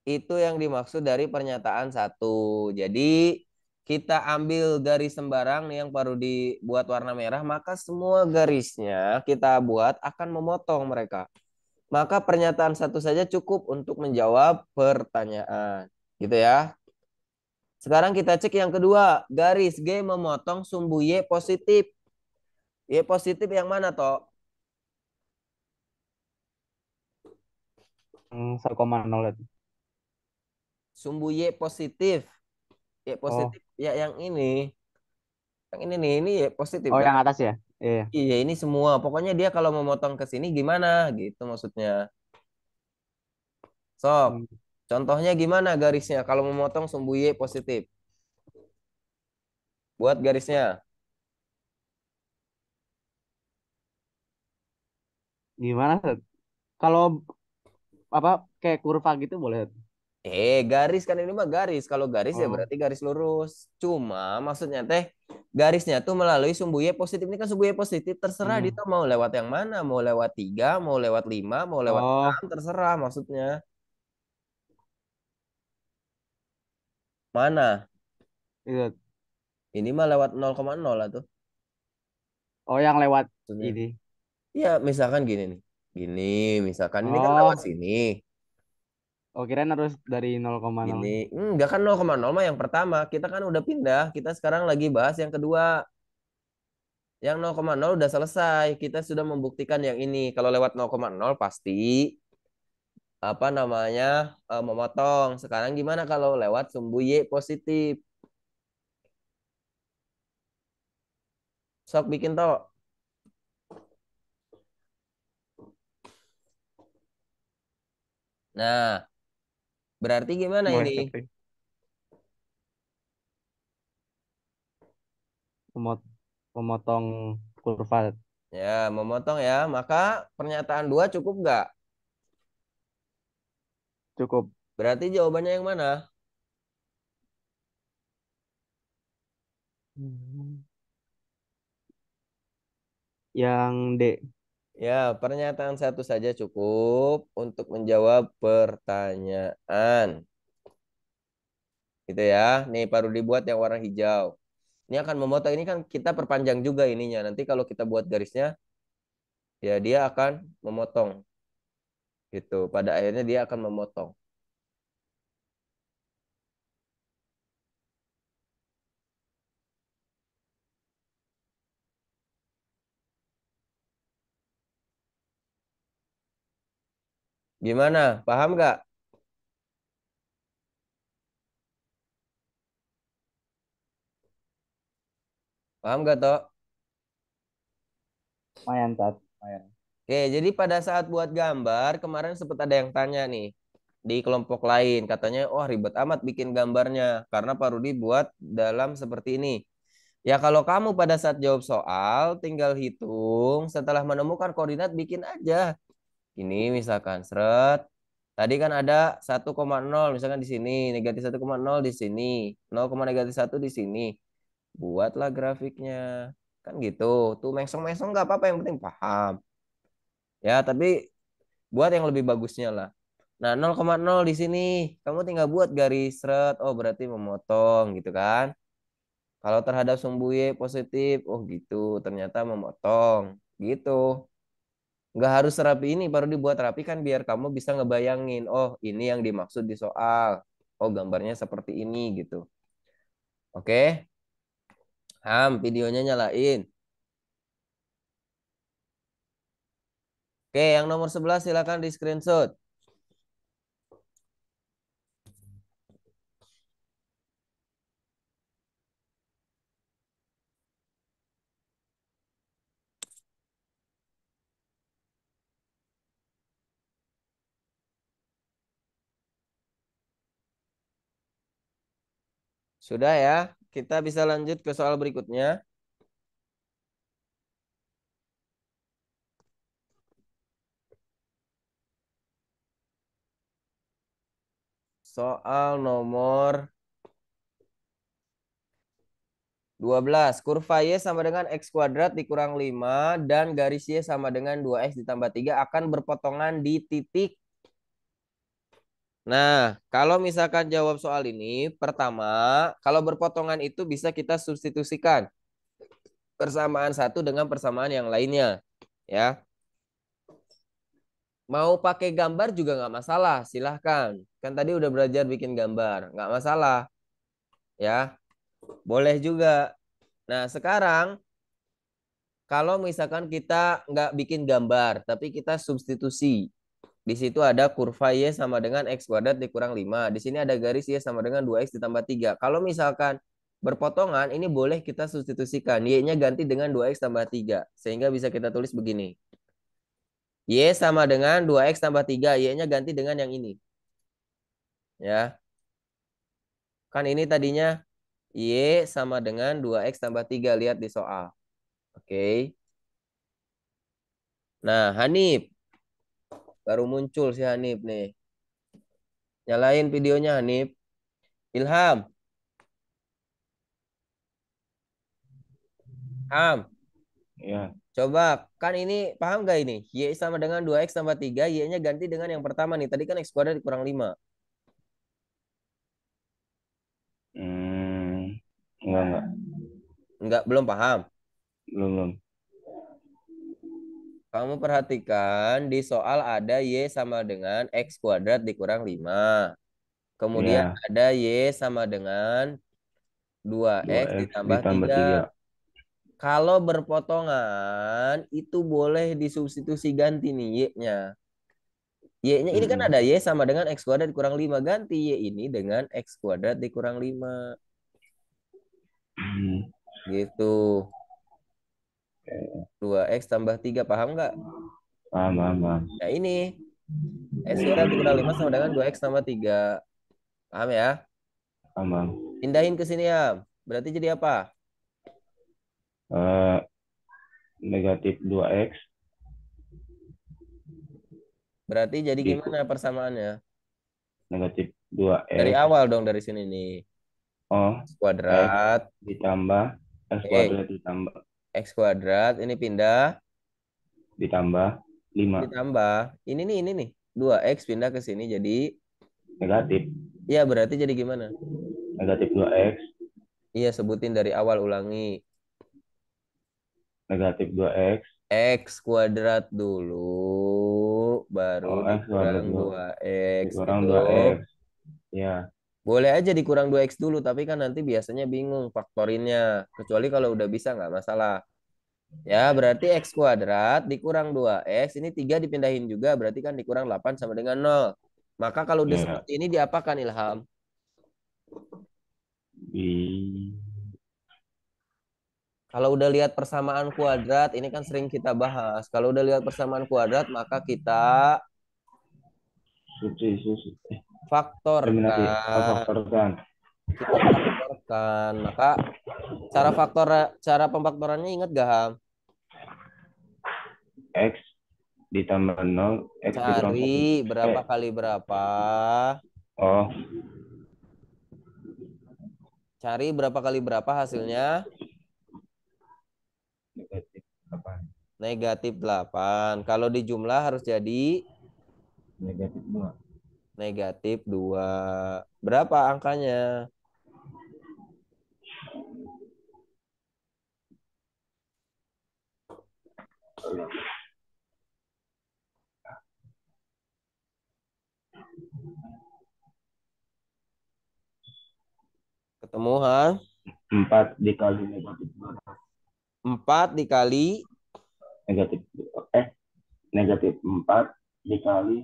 Itu yang dimaksud dari pernyataan satu. Jadi, kita ambil garis sembarang nih yang baru dibuat warna merah, maka semua garisnya kita buat akan memotong mereka. Maka pernyataan satu saja cukup untuk menjawab pertanyaan. Gitu ya. Sekarang kita cek yang kedua. Garis G memotong sumbu Y positif. Y positif yang mana, toh? 1,0 itu. Sumbu Y positif. Y Oh, positif ya yang ini. Yang ini nih, ini Y positif oh kan? yang atas ya? Iya. Iya, ini semua. Pokoknya dia kalau memotong ke sini gimana gitu maksudnya. Sok. Hmm, Contohnya gimana garisnya kalau memotong sumbu Y positif? Buat garisnya. Gimana, Ted? Kalau apa kayak kurva gitu boleh, Ted? Garis kan ini mah garis. Kalau garis ya Oh, berarti garis lurus. Cuma maksudnya teh garisnya tuh melalui sumbu Y positif. Ini kan sumbu Y positif terserah dia hmm. tuh mau lewat yang mana. Mau lewat 3, mau lewat 5, mau lewat Oh, 6, terserah maksudnya. Mana? itu. Ini mah lewat 0,0 lah tuh. Oh, yang lewat Maksudnya. ini. Iya, misalkan gini nih. Gini, misalkan ini kan lewat Oh, sini. oh kirain harus dari 0,0. Gini, enggak kan 0,0 mah yang pertama. Kita kan udah pindah. Kita sekarang lagi bahas yang kedua. Yang 0,0 udah selesai. Kita sudah membuktikan yang ini. Kalau lewat 0,0 pasti apa namanya memotong. Sekarang gimana kalau lewat sumbu Y positif? Sok bikin toh. Nah, berarti gimana Boleh, ini? tapi memot- memotong kurva Ya, memotong ya. Maka pernyataan dua cukup nggak? cukup. Berarti jawabannya yang mana? Hmm. Yang D. Ya, pernyataan satu saja cukup untuk menjawab pertanyaan. Gitu ya. Nih baru dibuat yang warna hijau. Ini akan memotong. Ini kan kita perpanjang juga ininya. Nanti kalau kita buat garisnya, ya dia akan memotong. Gitu. Pada akhirnya dia akan memotong. Gimana? Paham nggak? Paham nggak, toh? Lumayan, Tat. Lumayan. Oke, jadi pada saat buat gambar, kemarin sempat ada yang tanya nih di kelompok lain. Katanya, wah ribet amat bikin gambarnya. Karena Pak Rudi buat dalam seperti ini. Ya kalau kamu pada saat jawab soal, tinggal hitung. Setelah menemukan koordinat, bikin aja. Ini misalkan, seret. Tadi kan ada 1,0, misalkan di sini. Negatif 1,0 di sini. 0,-1 di sini. Buatlah grafiknya. Kan gitu. Tuh mengsong-mengsong nggak apa-apa, yang penting paham. Ya, tapi buat yang lebih bagusnya lah. Nah, 0,0 di sini. Kamu tinggal buat garis seret. Oh, berarti memotong gitu kan. Kalau terhadap sumbu Y positif, oh gitu. Ternyata memotong. Gitu. Nggak harus rapi ini, baru dibuat rapi kan biar kamu bisa ngebayangin. Oh, ini yang dimaksud di soal. Oh, gambarnya seperti ini gitu. Oke? Videonya nyalain. Oke, yang nomor 11 silakan di screenshot. Sudah ya, kita bisa lanjut ke soal berikutnya. Soal nomor 12. Kurva Y sama dengan X kuadrat dikurang 5 dan garis Y sama dengan 2X ditambah 3 akan berpotongan di titik. Nah, kalau misalkan jawab soal ini, pertama, kalau berpotongan itu bisa kita substitusikan persamaan satu dengan persamaan yang lainnya. Ya, Mau pakai gambar juga nggak masalah, silahkan. Kan tadi udah belajar bikin gambar, nggak masalah. Ya, boleh juga. Nah, sekarang kalau misalkan kita nggak bikin gambar, tapi kita substitusi. Di situ ada kurva Y sama dengan X kuadrat dikurang 5. Di sini ada garis Y sama dengan 2X ditambah 3. Kalau misalkan berpotongan, ini boleh kita substitusikan. Y-nya ganti dengan 2X tambah 3. Sehingga bisa kita tulis begini. Y sama dengan 2X tambah 3. Y-nya ganti dengan yang ini. Ya. Kan ini tadinya Y sama dengan 2X tambah 3. Lihat di soal. Oke. Nah, Hanif. Baru muncul si Hanif nih. Nyalain videonya Hanif. Ilham. Ham. Ya, Coba, kan ini paham gak ini? Y sama dengan 2X tambah 3. Y-nya ganti dengan yang pertama nih. Tadi kan X kuadrat dikurang 5. hmm, enggak, Enggak, belum paham. belum. Kamu perhatikan di soal ada Y sama dengan X kuadrat dikurang 5. Kemudian Ya, ada Y sama dengan 2X 2x ditambah ditambah 3. 3. Kalau berpotongan, itu boleh disubstitusi ganti nih Y-nya. Y-nya ini kan ada Y sama dengan X kuadrat dikurang 5. Ganti Y ini dengan X kuadrat dikurang 5. Gitu. 2X tambah 3. Paham nggak? Paham. Nah ini. X kuadrat dikurang 5 sama dengan 2X tambah 3. Paham ya? Paham. Pindahin ke sini ya. Berarti jadi apa? Negatif 2x Berarti jadi di gimana persamaannya? negatif Dari 2x. awal dong dari sini nih. Oh, X x kuadrat. ditambah x kuadrat ditambah X kuadrat. Ini pindah. ditambah 5 Ditambah. Ini nih. 2X pindah ke sini jadi. negatif Ya berarti jadi gimana? negatif 2x Iya sebutin dari awal ulangi. negatif 2x. X kuadrat dulu. Baru Oh, x kuadrat dikurang dulu 2X dikurang gitu. 2x. Ya, Boleh aja dikurang 2X dulu. Tapi kan nanti biasanya bingung faktorinnya. Kecuali kalau udah bisa nggak masalah. Ya, berarti X kuadrat dikurang 2X. Ini 3 dipindahin juga. Berarti kan dikurang 8 sama dengan 0. Maka kalau udah ya. seperti ini diapakan Ilham? Di Kalau udah lihat persamaan kuadrat, ini kan sering kita bahas. Kalau udah lihat persamaan kuadrat, maka kita substitusi eliminasi faktorkan. faktorkan. Kita faktorkan. Maka cara pemfaktorannya ingat gak, Ham? X ditambah 0 x dikurang 1. Cari berapa kali berapa. Oh, Cari berapa kali berapa hasilnya? negatif 8. Negatif 8. Kalau di jumlah harus jadi Negatif 2. negatif 2. Berapa angkanya? Ketemu, ha? 4 dikali negatif 2. 4 dikali Negatif negatif 4 dikali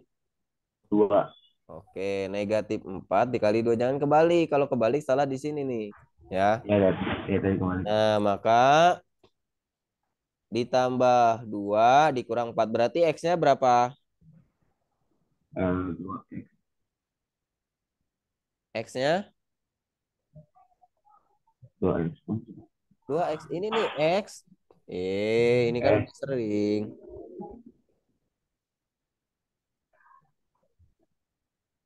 2. Oke, negatif 4 dikali 2. Jangan kebalik. Kalau kebalik salah di sini nih. Ya. Ya, tadi kembali. Nah, maka ditambah 2 dikurang 4. Berarti X-nya berapa? 2x. X-nya 2x. 2X. Ini nih X. Ini kan udah sering.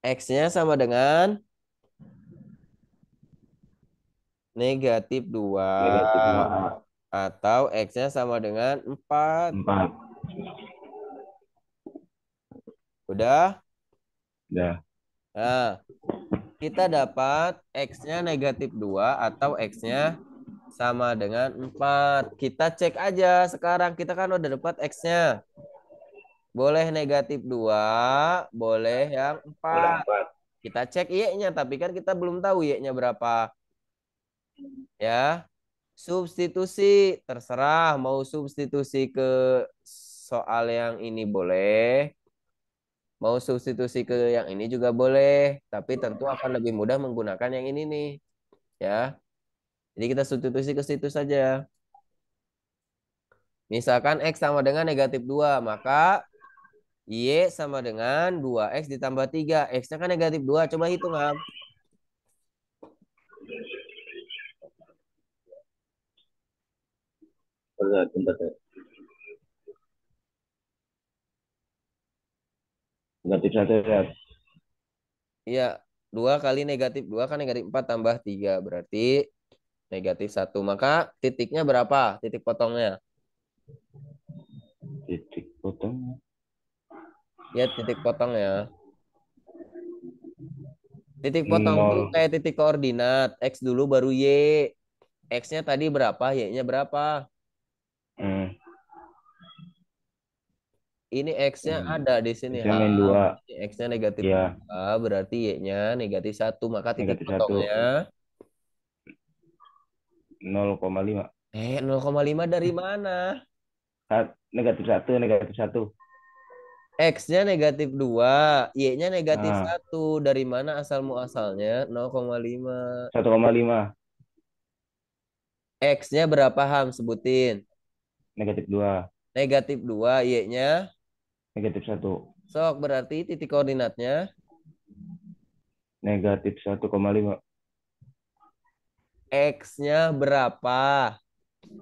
X-nya sama dengan negatif 2. Negatif 2. Atau X-nya sama dengan 4. 4. Udah? Udah. Nah, kita dapat X-nya negatif 2 atau X-nya sama dengan 4. Kita cek aja sekarang. Kita kan udah dapat X-nya. Boleh negatif 2, boleh yang 4. Kita cek Y-nya, tapi kan kita belum tahu Y-nya berapa. Ya, substitusi. Terserah mau substitusi ke soal yang ini boleh. Mau substitusi ke yang ini juga boleh. Tapi tentu akan lebih mudah menggunakan yang ini nih. Ya, jadi kita substitusi ke situ saja. Misalkan X sama dengan negatif 2, maka Y sama dengan 2X ditambah 3. X-nya kan negatif 2. Coba hitung, Ham. Bentar. Negatif 1 ya. Iya, 2 kali negatif 2 kan negatif 4 tambah 3. Berarti negatif 1. Maka titiknya berapa? Titik potongnya. Titik potong. Ya, titik potongnya. Titik potong tuh 0. kayak titik koordinat. X dulu baru Y. X-nya tadi berapa? Y-nya berapa? Hmm. Ini X-nya ada di sini. X-nya main 2. X-nya negatif Ya, 2. Berarti Y-nya negatif 1. Maka titik negatif 1. potongnya 0,5. 0,5 dari mana? Negatif 1, negatif 1. X-nya negatif 2, Y-nya negatif Nah, 1. Dari mana asal muasalnya? 0,5. 1,5. X-nya berapa, Ham? Sebutin. Negatif 2. Negatif 2, Y-nya. Negatif 1. Sok, berarti titik koordinatnya. Negatif 1,5. X-nya berapa?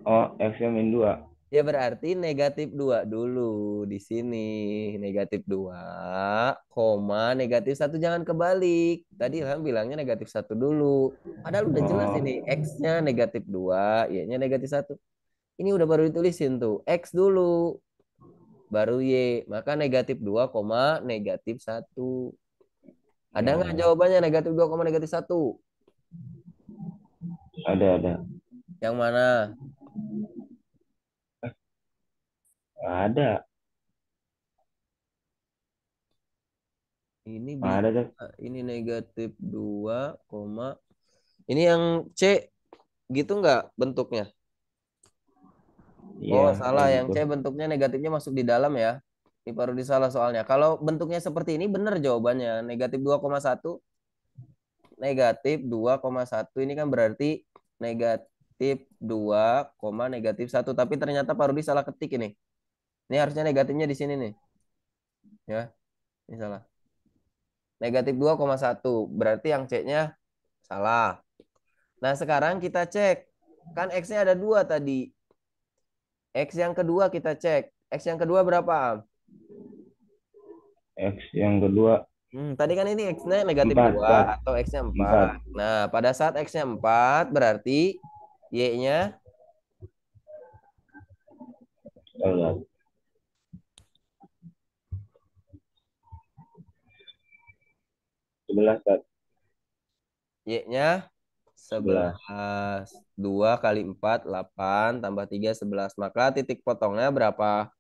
Oh, X-nya min 2. Ya berarti negatif 2 dulu di sini. Negatif 2, koma negatif 1 jangan kebalik. Tadi Ilham bilangnya negatif 1 dulu. Padahal udah jelas Oh, ini. X-nya negatif 2, Y-nya negatif 1. Ini udah baru ditulisin tuh. X dulu, baru Y. Maka negatif 2, koma negatif 1. Ada nggak ya. jawabannya negatif 2, koma negatif 1? Ada. Yang mana? Ada. Ini Ada, bisa. Dad. Ini negatif 2, koma. Ini yang C gitu nggak bentuknya? Iya, Oh, salah. kayak Yang gitu. C bentuknya negatifnya masuk di dalam ya. Ini baru disalah soalnya. Kalau bentuknya seperti ini benar jawabannya. Negatif 2,1. Negatif 2,1 ini kan berarti negatif 2, negatif 1. Tapi ternyata Pak Rudi salah ketik ini. Ini harusnya negatifnya di sini nih. Ya, ini salah. Negatif 2,1. Berarti yang C-nya salah. Nah, sekarang kita cek. Kan X-nya ada 2 tadi. X yang kedua kita cek. X yang kedua berapa, Am? X yang kedua Tadi kan ini X-nya negatif 4, 2 4, atau X-nya 4. 4. Nah, pada saat X-nya 4 berarti Y-nya Lihat. 11, Dad. Y-nya 11. 11. 2 kali 4, 8. Tambah 3, 11. Maka titik potongnya berapa?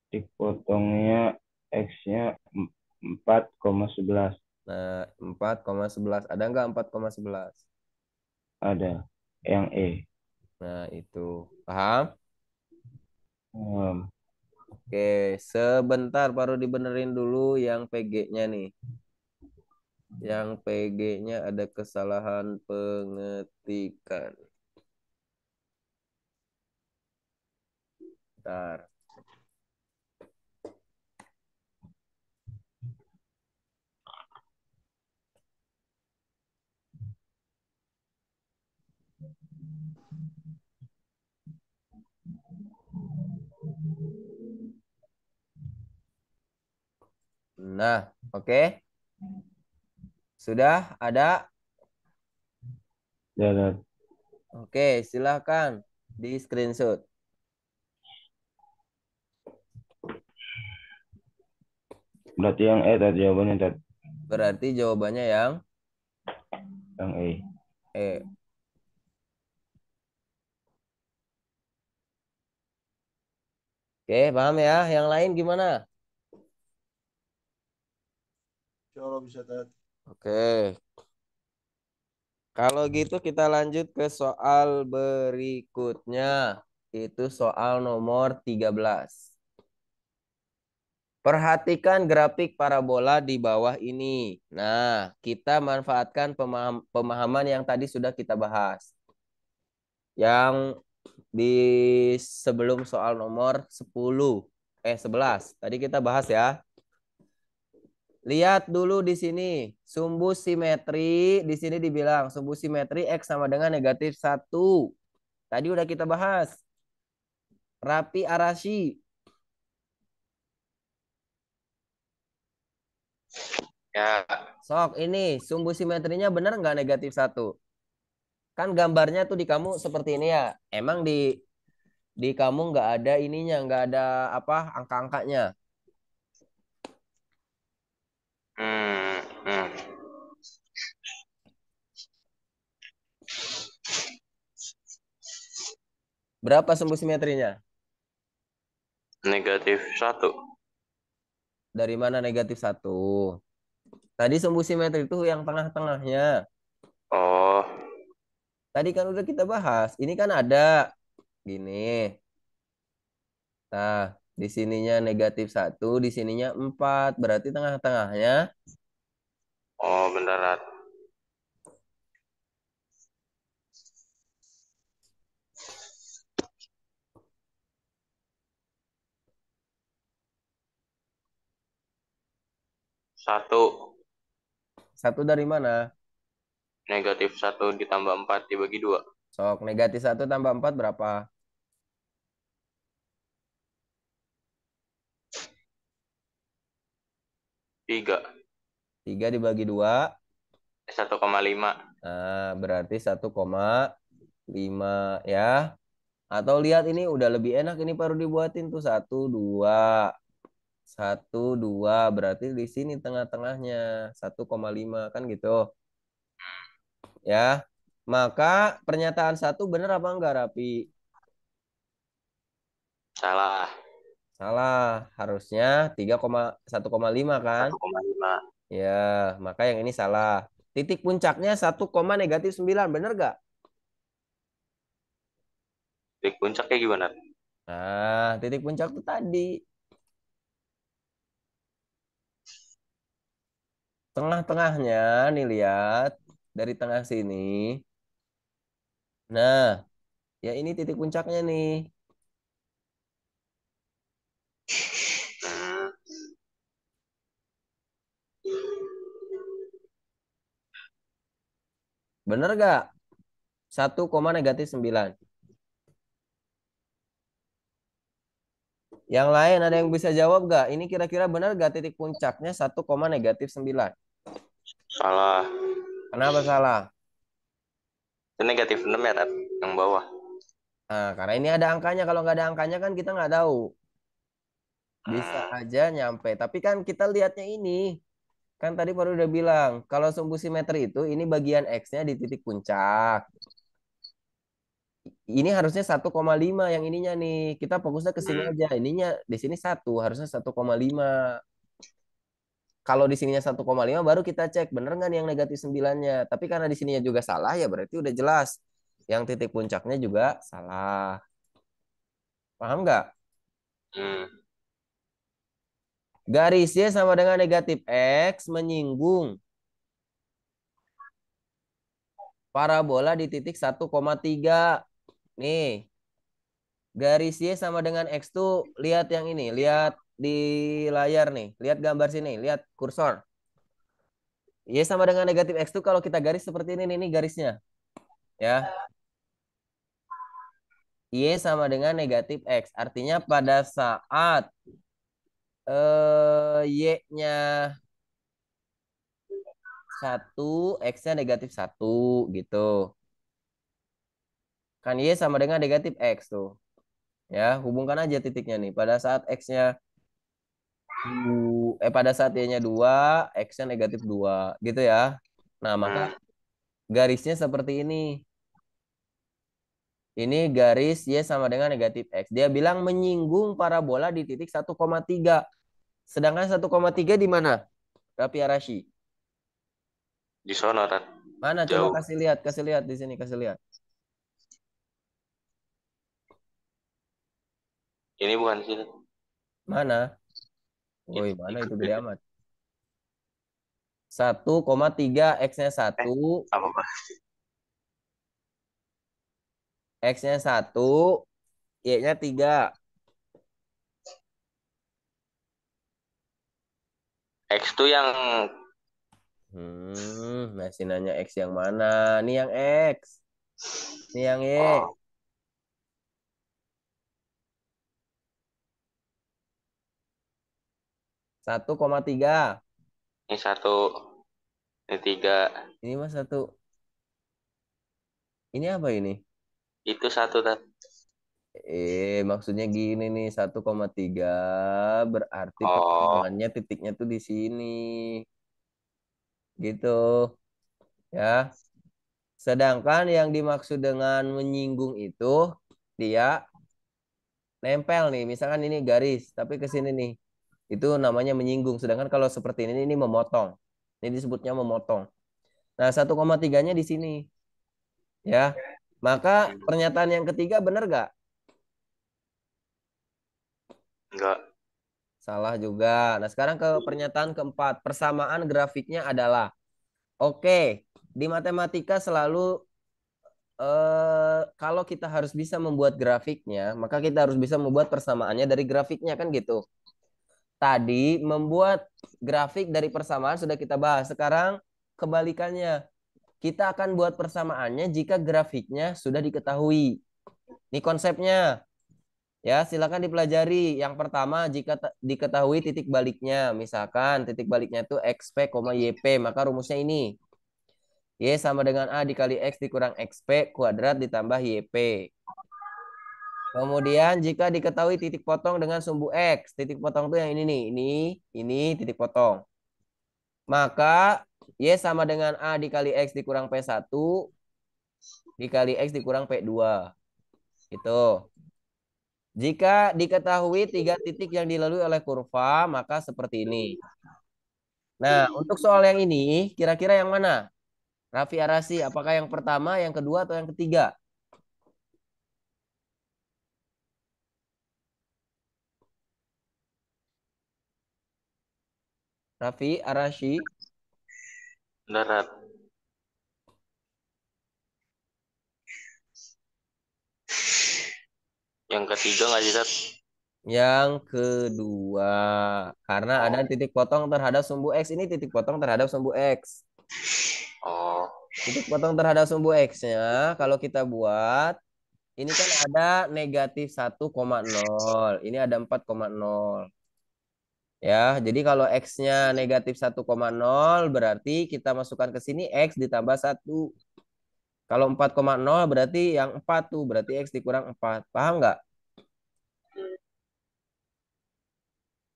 Titik potongnya X-nya 4,11. Nah, 4,11. Ada nggak 4,11? Ada. Yang E. Nah, itu. Paham? Hmm. Oke, sebentar baru dibenerin dulu yang PG-nya nih. Yang PG-nya ada kesalahan pengetikan. Bentar. Nah, oke. Sudah ada? Ya, Dad. Oke, silahkan di screenshot. Berarti yang E tadi jawabannya, Dad. Berarti jawabannya yang Yang E. Oke, paham ya? Yang lain gimana? Insya Allah bisa Tat. Oke. Kalau gitu kita lanjut ke soal berikutnya. Itu soal nomor 13. Perhatikan grafik parabola di bawah ini. Nah, kita manfaatkan pemahaman yang tadi sudah kita bahas. Yang di sebelum soal nomor 11. Tadi kita bahas ya. Lihat dulu di sini. Sumbu simetri, di sini dibilang sumbu simetri X sama dengan -1. Tadi udah kita bahas. Rapi Arashi. Ya, Sok, ini sumbu simetrinya benar nggak -1? Kan gambarnya tuh di kamu seperti ini ya. Emang di kamu nggak ada ininya, nggak ada apa angka-angkanya. hmm, hmm. Berapa sumbu simetrinya? -1. Dari mana -1? Tadi sumbu simetri itu yang tengah-tengahnya. Oh, Tadi kan udah kita bahas. Ini kan ada gini. Nah, di sininya -1, di sininya 4. Berarti tengah-tengahnya oh beneran. 1. 1 dari mana? -1 ditambah 4 dibagi 2. Sok, -1 tambah 4 berapa? 3. 3 dibagi 2. 1,5. Nah, berarti 1,5 ya. Atau lihat ini udah lebih enak, ini baru dibuatin tuh 1, 2 berarti di sini tengah-tengahnya 1,5 kan gitu ya. Maka pernyataan 1 bener apa enggak, Rapi? Salah. Salah, harusnya 1,5 kan? 1,5. Ya, maka yang ini salah. Titik puncaknya 1, -9, bener gak? Titik puncaknya gimana? Nah, titik puncak tuh tadi. Tengah-tengahnya nih lihat dari tengah sini. Nah, ya ini titik puncaknya nih. Hmm, Bener gak? 1, -9. Yang lain ada yang bisa jawab gak? Ini kira-kira benar gak titik puncaknya 1, -9? salah. Kenapa salah? Itu -6 ya, Tat? Yang bawah. Nah, karena ini ada angkanya. Kalau nggak ada angkanya kan kita nggak tahu. Bisa Hmm, aja nyampe. Tapi kan kita lihatnya ini. Kan tadi baru udah bilang. Kalau sumbu simetri itu ini bagian X-nya di titik puncak. Ini harusnya 1,5 yang ininya nih. Kita fokusnya ke sini hmm, aja. Ininya di sini 1. Harusnya 1,5. Kalau di sininya 1,5 baru kita cek bener nggak nih yang -9-nya. Tapi karena di sininya juga salah ya berarti udah jelas. Yang titik puncaknya juga salah. Paham nggak? hmm. Garis Y sama dengan negatif X menyinggung parabola di titik 1,3. Nih, garis Y sama dengan X tuh lihat yang ini. Lihat di layar nih. Lihat gambar sini. Lihat kursor. Y sama dengan negatif X tuh kalau kita garis seperti ini nih garisnya. Ya. Y sama dengan negatif X. Artinya pada saat Y-nya 1, X-nya -1 gitu. Kan Y sama dengan negatif X tuh. Ya, hubungkan aja titiknya nih. Pada saat Y-nya 2, X-nya -2 gitu ya. Nah, maka Hmm. garisnya seperti ini. Ini garis Y sama dengan negatif X. Dia bilang menyinggung parabola di titik 1,3. Sedangkan 1,3 di mana? Raffi Arashi. Di sono, Rat. Mana? Coba Jauh. kasih lihat di sini, kasih lihat. Ini bukan sih. Mana? Woi, mana itu gede amat? 1,3 X-nya 1, Apa, Pak? X-nya 1, Y-nya 3. X tuh yang Masih nanya X yang mana? Ini yang X. Ini yang Y. oh, 1,3. ini 1, ini 3, Ini mah 1. Ini apa ini? itu 1, Rat. Maksudnya gini nih, 1,3 berarti Oh, pertemuannya titiknya tuh di sini. Gitu, ya. Sedangkan yang dimaksud dengan menyinggung itu dia nempel nih. Misalkan ini garis, tapi ke sini nih. Itu namanya menyinggung. Sedangkan kalau seperti ini memotong. Ini disebutnya memotong. Nah, 1,3-nya di sini, ya. Maka pernyataan yang ketiga benar gak? enggak. Salah juga. Nah, sekarang ke pernyataan keempat. Persamaan grafiknya adalah, oke, di matematika selalu kalau kita harus bisa membuat grafiknya, maka kita harus bisa membuat persamaannya dari grafiknya, kan gitu. Tadi membuat grafik dari persamaan sudah kita bahas. Sekarang kebalikannya. Kita akan buat persamaannya jika grafiknya sudah diketahui. Ini konsepnya. Ya, silakan dipelajari. Yang pertama, jika diketahui titik baliknya, misalkan titik baliknya itu XP, YP, maka rumusnya ini. Y sama dengan A dikali X dikurang XP kuadrat ditambah YP. Kemudian jika diketahui titik potong dengan sumbu X, titik potong itu yang ini nih, ini titik potong. Maka Y sama dengan A dikali X dikurang P1 dikali X dikurang P2. Itu. Jika diketahui 3 titik yang dilalui oleh kurva, maka seperti ini. Nah, untuk soal yang ini, kira-kira yang mana? Raffi Arasi, apakah yang pertama, yang kedua, atau yang ketiga? Raffi Arasi, Benar, Rat. Yang ketiga nggak sih, Rat? yang kedua. Karena ada titik potong terhadap sumbu X. Ini titik potong terhadap sumbu X. Oh, Titik potong terhadap sumbu X-nya, kalau kita buat, ini kan ada negatif 1,0. Ini ada 4,0. Ya, jadi kalau X-nya negatif 1,0 berarti kita masukkan ke sini X ditambah 1. Kalau 4,0 berarti yang 4 tuh, berarti X dikurang 4. Paham nggak?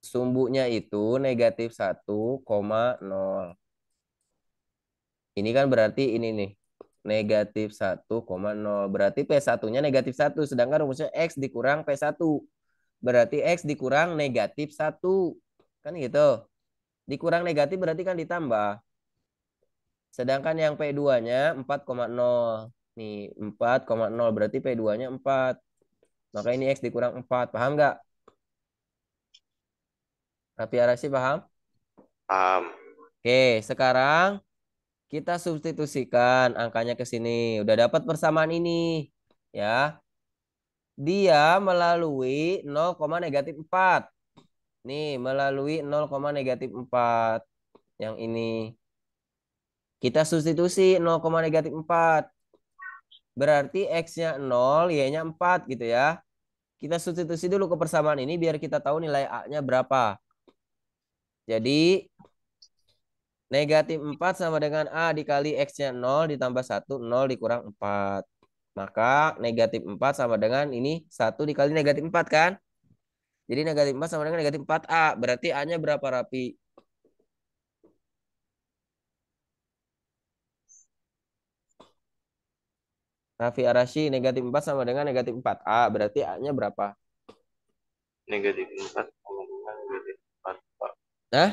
Sumbunya itu negatif 1,0. Ini kan berarti ini nih. Negatif 1,0. Berarti P1-nya negatif 1. Sedangkan rumusnya X dikurang P1. Berarti X dikurang negatif 1. Kan gitu. Dikurang negatif berarti kan ditambah. Sedangkan yang P2-nya 4,0. Nih, 4,0 berarti P2-nya 4. Maka ini X dikurang 4. Paham nggak? Rapi Arasi paham? paham. Oke, sekarang kita substitusikan angkanya ke sini. Udah dapat persamaan ini. Ya. Dia melalui 0, negatif 4. Nih, melalui 0, negatif 4. Yang ini. Kita substitusi 0, negatif 4. Berarti X-nya 0, Y-nya 4 gitu ya. Kita substitusi dulu ke persamaan ini biar kita tahu nilai A-nya berapa. Jadi negatif 4 sama dengan A dikali X-nya 0 ditambah 1, 0 dikurang 4. Maka negatif 4 sama dengan ini 1 dikali negatif 4 kan? Jadi negatif 4 sama dengan negatif 4A. Berarti A-nya berapa, Rapi? Raffi Arashi negatif 4 sama dengan negatif 4. A berarti A-nya berapa? Negatif 4 sama dengan negatif 4. Nah,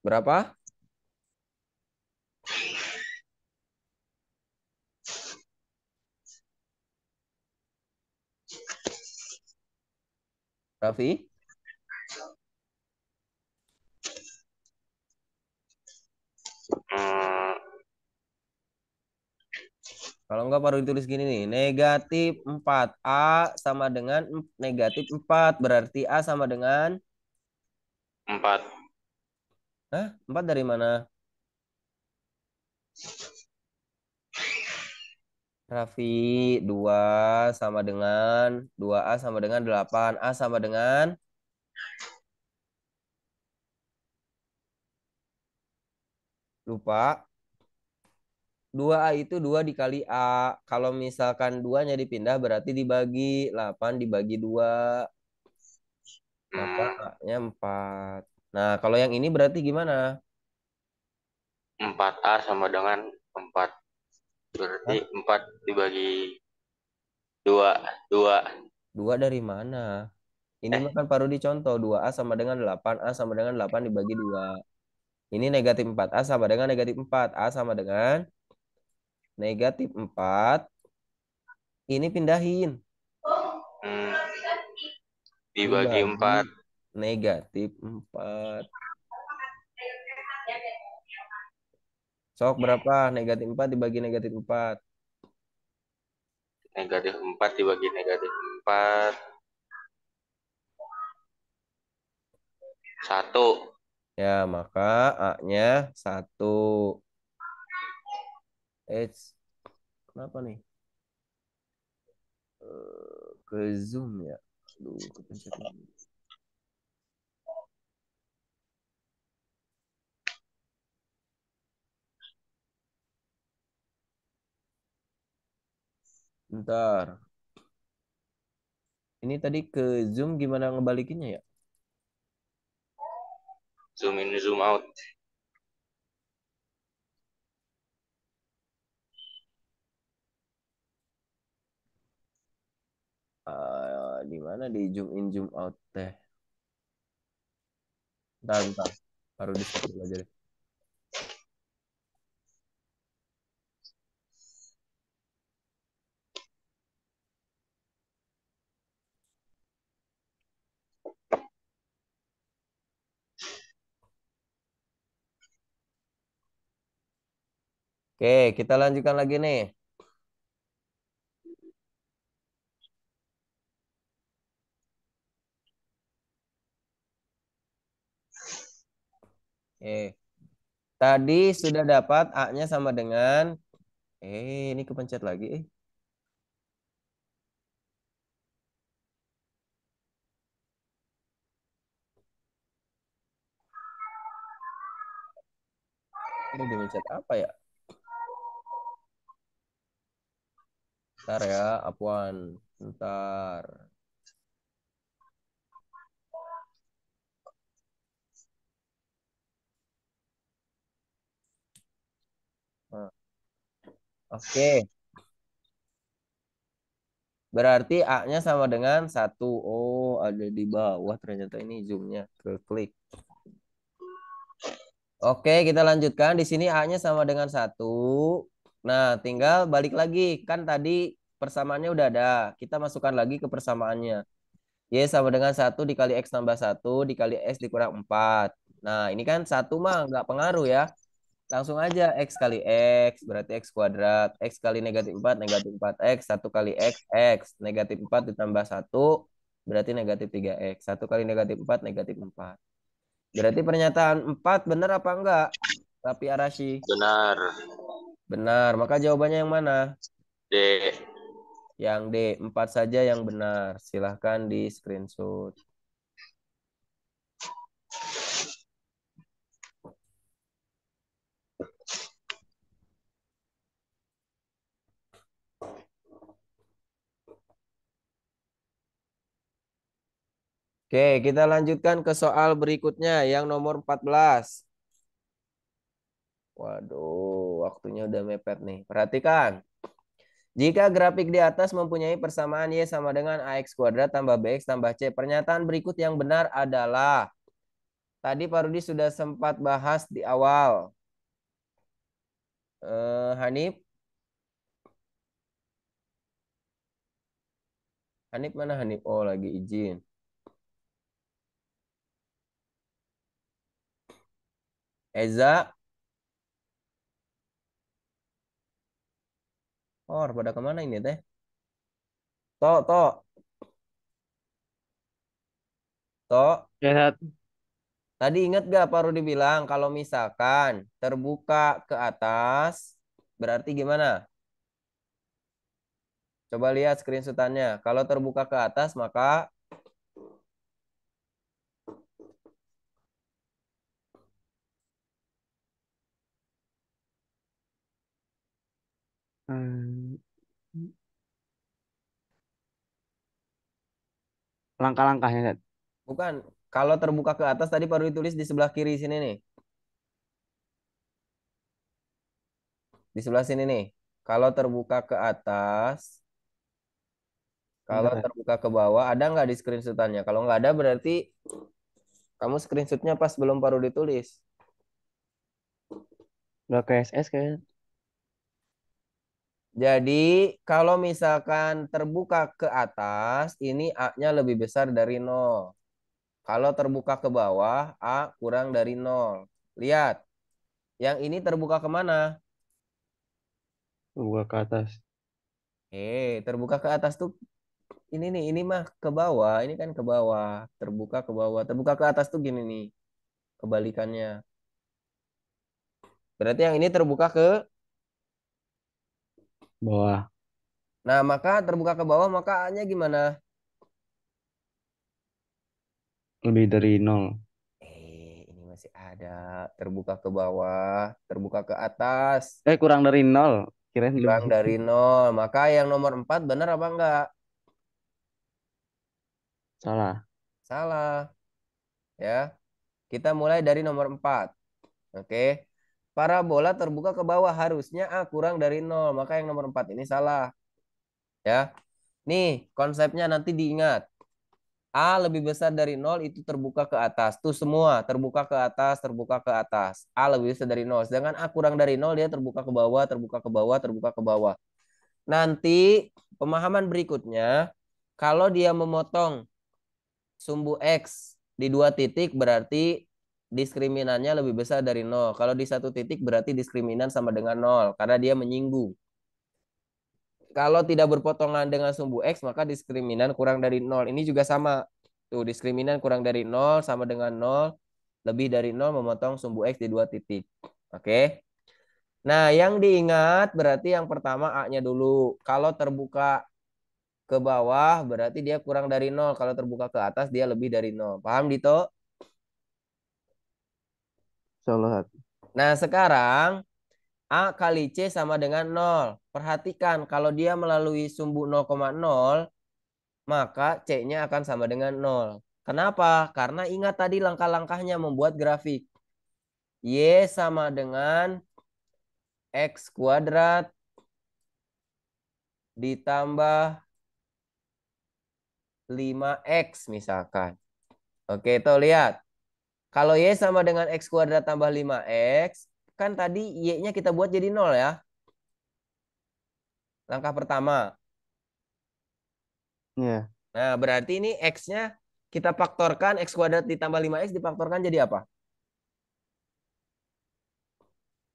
berapa? Raffi? Hmm, Kalau enggak baru ditulis gini nih. Negatif 4A sama dengan negatif 4. Berarti A sama dengan 4. Hah? 4 dari mana? Raffi 2 sama dengan 2A sama dengan 8. A sama dengan lupa. 2A itu 2 dikali A. Kalau misalkan 2-nya dipindah berarti dibagi. 8 dibagi 2. Maka A-nya 4. Nah, kalau yang ini berarti gimana? 4A sama dengan 4. Berarti Hah? 4 dibagi 2. 2. 2 dari mana? Ini mah kan baru dicontoh. 2A sama dengan 8. A sama dengan 8 dibagi 2. Ini negatif 4A sama dengan negatif 4. A sama dengan negatif 4. Ini pindahin. Hmm, dibagi Dibagi 4. negatif 4. Sok berapa? Negatif 4 dibagi negatif 4. Negatif 4 dibagi negatif 4. 1. Ya, maka A-nya 1. Kenapa nih? Ke zoom ya. Aduh, kepencet lagi. Bentar. Ini tadi ke zoom gimana ngebalikinnya ya? Zoom in, zoom out. Di mana di zoom in zoom out teh? Bentar. Baru di stop dulu aja deh. Oke, kita lanjutkan lagi nih. Tadi sudah dapat A-nya sama dengan ini kepencet lagi. Ini dipencet apa ya? Ntar ya, Apwan. Ntar. Nah, oke. Berarti A-nya sama dengan 1. Oh, ada di bawah ternyata ini zoomnya. Ke klik. Oke, kita lanjutkan. Di sini A-nya sama dengan 1. Nah, tinggal balik lagi. Kan tadi persamaannya udah ada. Kita masukkan lagi ke persamaannya. Y sama dengan 1 dikali X tambah 1 dikali X dikurang 4. Nah, ini kan 1 mah nggak pengaruh ya. Langsung aja X kali X berarti X kuadrat. X kali negatif 4 X. 1 kali X, X. Negatif 4 ditambah 1 berarti negatif 3X. 1 kali negatif 4 negatif 4. Berarti pernyataan 4 benar apa enggak? Tapi Arashi. Benar. Benar. Maka jawabannya yang mana? D. Yang D. 4 saja yang benar. Silahkan di screenshot. Oke, kita lanjutkan ke soal berikutnya yang nomor 14. Waduh, waktunya udah mepet nih. Perhatikan. Jika grafik di atas mempunyai persamaan Y sama dengan AX kuadrat tambah BX tambah C. Pernyataan berikut yang benar adalah. Tadi Pak Rudi sudah sempat bahas di awal. Hanif? Hanif mana Hanif? Oh, lagi izin. Eza? Oh, pada kemana ini teh? Tok, tok, tok. Ya, Sat. Tadi ingat gak Pak Rudi bilang kalau misalkan terbuka ke atas, berarti gimana? Coba lihat screenshotannya. Kalau terbuka ke atas, maka Hmm, langkah-langkahnya, Sat. bukan. Kalau terbuka ke atas, tadi Pak Rudi tulis di sebelah kiri sini nih. Di sebelah sini nih. Kalau terbuka ke atas, kalau Bentar, Sat. terbuka ke bawah, ada nggak di screenshotannya? Kalau nggak ada, berarti kamu screenshotnya pas belum Pak Rudi tulis. Udah ke SS kayaknya. Jadi, kalau misalkan terbuka ke atas, ini A-nya lebih besar dari 0. Kalau terbuka ke bawah, A kurang dari 0. Lihat, yang ini terbuka kemana? Gua ke atas. Terbuka ke atas tuh ini nih, ini mah ke bawah, ini kan ke bawah, terbuka ke bawah, terbuka ke atas tuh gini nih, kebalikannya. Berarti yang ini terbuka ke, Bawah. nah maka terbuka ke bawah, maka A-nya gimana? Lebih dari 0. Ini masih ada, terbuka ke bawah, terbuka ke atas, Kurang dari 0. Kirain kurang lebih. dari 0. Maka yang nomor 4 benar apa enggak? Salah. Salah, ya. Kita mulai dari nomor 4. Oke. Parabola terbuka ke bawah harusnya A kurang dari 0. Maka yang nomor 4 ini salah. Ya. Nih, konsepnya nanti diingat. A lebih besar dari 0 itu terbuka ke atas. Tuh semua terbuka ke atas, terbuka ke atas. A lebih besar dari 0. Sedangkan A kurang dari 0 dia terbuka ke bawah, terbuka ke bawah, terbuka ke bawah. Nanti pemahaman berikutnya, kalau dia memotong sumbu X di 2 titik berarti diskriminannya lebih besar dari 0. Kalau di 1 titik berarti diskriminan sama dengan 0 karena dia menyinggung. Kalau tidak berpotongan dengan sumbu X maka diskriminan kurang dari 0. Ini juga sama. Tuh diskriminan kurang dari 0 sama dengan 0. Lebih dari 0 memotong sumbu X di 2 titik. Oke. Nah yang diingat berarti yang pertama A-nya dulu. Kalau terbuka ke bawah berarti dia kurang dari 0. Kalau terbuka ke atas dia lebih dari 0. Paham Dito? Salah, Sat. Nah sekarang A kali C sama dengan 0. Perhatikan kalau dia melalui sumbu 0,0 maka C-nya akan sama dengan 0. Kenapa? Karena ingat tadi langkah-langkahnya membuat grafik. Y sama dengan X kuadrat ditambah 5X misalkan. Oke, tuh lihat. Kalau Y sama dengan X kuadrat tambah 5X, kan tadi Y-nya kita buat jadi 0 ya. Langkah pertama. Iya. Nah, berarti ini X-nya kita faktorkan, X kuadrat ditambah 5X difaktorkan jadi apa?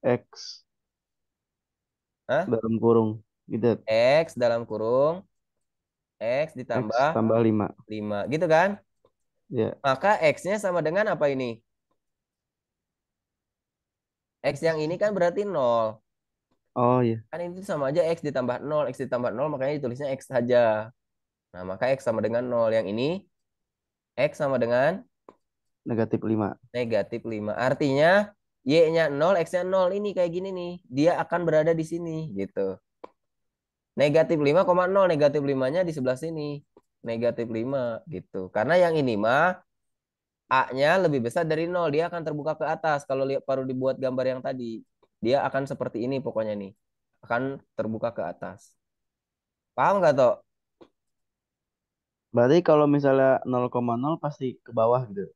X Hah? dalam kurung. Gitu. X dalam kurung, X X ditambah tambah 5. 5. Gitu kan? Ya. Maka X-nya sama dengan apa ini? X yang ini kan berarti 0. Oh iya. Kan ini sama aja X ditambah 0. X ditambah 0 makanya ditulisnya X saja. Nah, maka X sama dengan 0. Yang ini X sama dengan Negatif 5. negatif 5. Artinya Y-nya 0, X-nya 0. Ini kayak gini nih. Dia akan berada di sini gitu. Negatif 5,0. Negatif 5-nya di sebelah sini. negatif 5 gitu. Karena yang ini mah A-nya lebih besar dari 0, dia akan terbuka ke atas. Kalau lihat baru dibuat gambar yang tadi, dia akan seperti ini pokoknya nih. Akan terbuka ke atas. Paham nggak, Tok? Berarti kalau misalnya 0,0 pasti ke bawah gitu.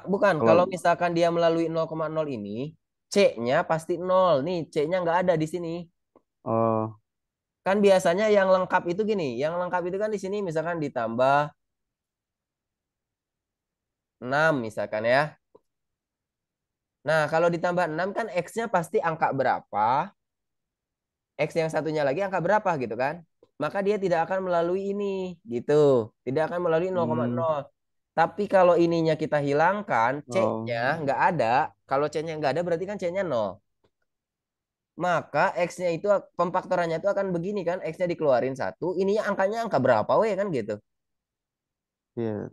Bukan, Kalau kalau misalkan dia melalui 0,0 ini, C-nya pasti 0. Nih, C-nya nggak ada di sini. oh Kan biasanya yang lengkap itu gini, yang lengkap itu kan di sini misalkan ditambah 6 misalkan ya. Nah, kalau ditambah 6 kan X-nya pasti angka berapa, X yang satunya lagi angka berapa gitu kan. Maka dia tidak akan melalui ini gitu. Tidak akan melalui hmm, 0,0. Tapi kalau ininya kita hilangkan, C-nya oh nggak ada. Kalau C-nya nggak ada berarti kan C-nya 0. Maka X-nya itu pemfaktorannya itu akan begini kan. X-nya dikeluarin 1. Ininya angkanya angka berapa we kan gitu. iya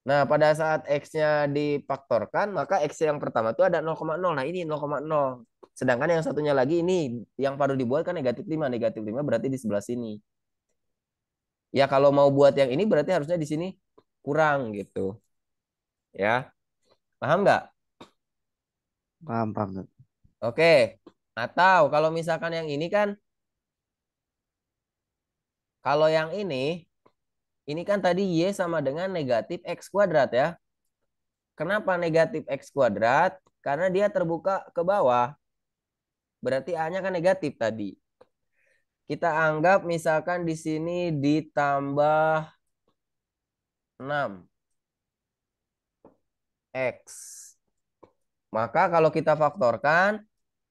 Nah, pada saat X-nya difaktorkan, maka X yang pertama itu ada 0,0. Nah, ini 0,0. Sedangkan yang satunya lagi ini, yang baru dibuat kan negatif 5. Negatif 5 berarti di sebelah sini. Ya, kalau mau buat yang ini berarti harusnya di sini kurang gitu. Ya, paham nggak? paham paham. Oke. Atau kalau misalkan yang ini kan, kalau yang ini kan tadi Y sama dengan negatif X kuadrat ya. Kenapa negatif X kuadrat? Karena dia terbuka ke bawah. Berarti A-nya kan negatif tadi. Kita anggap misalkan di sini ditambah 6 X. Maka kalau kita faktorkan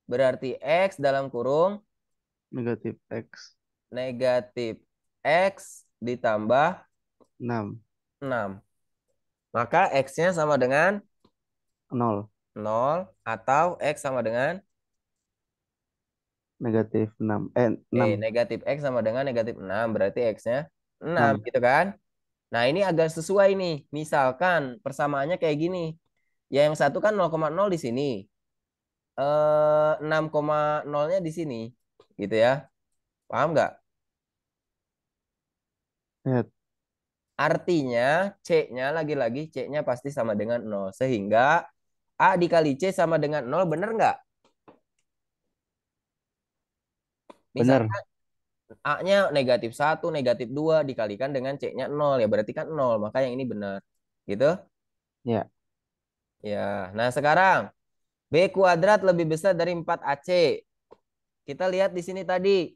berarti X dalam kurung Negatif X negatif X ditambah 6 6. Maka X-nya sama dengan 0 0 atau X sama dengan negatif 6 6 negatif X sama dengan negatif 6. Berarti X-nya 6 6 gitu kan. Nah ini agak sesuai nih. Misalkan persamaannya kayak gini. Yang satu kan 0,0 di sini. 6,0-nya di sini. Gitu ya. Paham nggak? ya Artinya C-nya lagi-lagi C-nya pasti sama dengan 0. Sehingga A dikali C sama dengan 0. Bener nggak? bener Misalkan A-nya negatif 1, negatif 2 dikalikan dengan C-nya 0. Ya berarti kan 0. Maka yang ini benar. Gitu? ya Ya. Nah sekarang B kuadrat lebih besar dari 4AC. Kita lihat di sini tadi.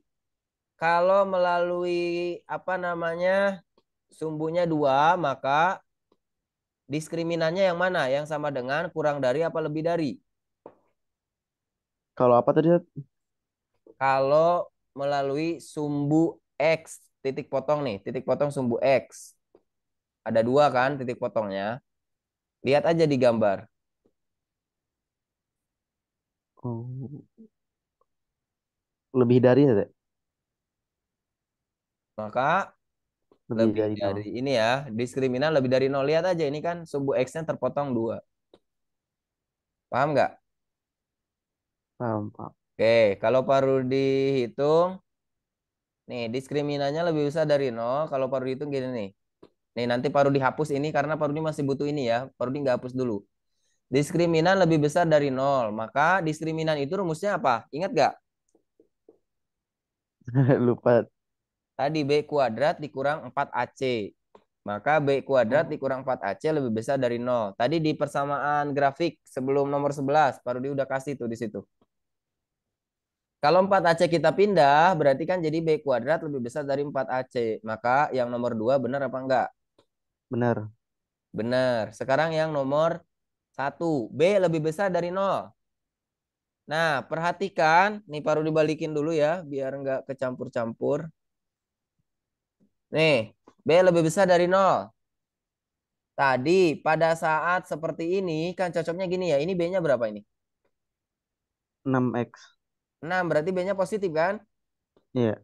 Kalau melalui apa namanya sumbunya 2, maka diskriminannya yang mana? Yang sama dengan kurang dari apa lebih dari? kalau apa tadi Kalau melalui sumbu X, titik potong nih, titik potong sumbu X. Ada 2 kan titik potongnya. Lihat aja di gambar. oh, lebih dari ya Dek? Maka Lebih lebih dari dari 0 ini ya, diskriminan lebih dari 0. Lihat aja ini kan sumbu X-nya terpotong 2. Paham nggak? paham paham Oke, kalau baru dihitung, nih diskriminannya lebih besar dari 0. Kalau baru dihitung gini nih. Nih nanti baru dihapus ini karena baru ini masih butuh ini ya. Baru ini nggak hapus dulu. Diskriminan lebih besar dari 0. Maka diskriminan itu rumusnya apa? Ingat nggak? lupa Tadi B kuadrat dikurang 4AC. Maka B kuadrat oh, dikurang 4AC lebih besar dari 0. Tadi di persamaan grafik sebelum nomor 11, baru dia udah kasih tuh di situ. Kalau 4AC kita pindah, berarti kan jadi B kuadrat lebih besar dari 4AC. Maka yang nomor 2 benar apa enggak? benar Benar. Sekarang yang nomor 1. B lebih besar dari 0. Nah, perhatikan. Nih baru dibalikin dulu ya, biar enggak kecampur-campur. Nih, B lebih besar dari 0. Tadi pada saat seperti ini kan cocoknya gini ya. Ini B-nya berapa ini? 6x 6 berarti B-nya positif kan? iya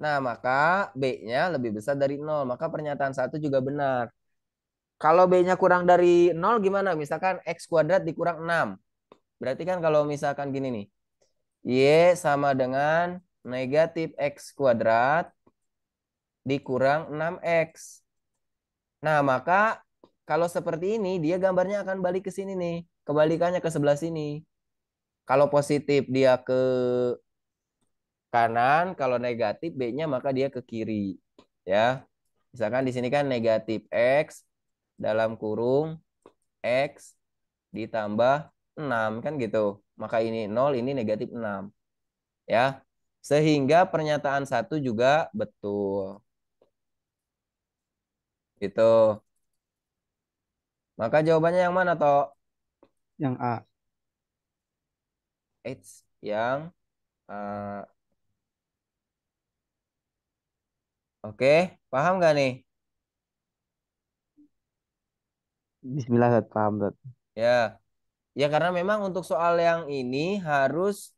Nah, maka B-nya lebih besar dari 0. Maka pernyataan satu juga benar. Kalau B-nya kurang dari 0 gimana? Misalkan X kuadrat dikurang 6. Berarti kan kalau misalkan gini nih. Y sama dengan negatif X kuadrat dikurang 6X. Nah, maka kalau seperti ini, dia gambarnya akan balik ke sini nih. Kebalikannya ke sebelah sini. Kalau positif, dia ke kanan, kalau negatif B-nya maka dia ke kiri. Ya. Misalkan di sini kan negatif X dalam kurung X ditambah 6 kan gitu. Maka ini 0, ini negatif 6. Ya. Sehingga pernyataan satu juga betul. Gitu. Maka jawabannya yang mana, toh? Yang A. X yang eh, oke, paham nggak nih? Bismillah, Zat. Paham, Zat. Ya, ya karena memang untuk soal yang ini harus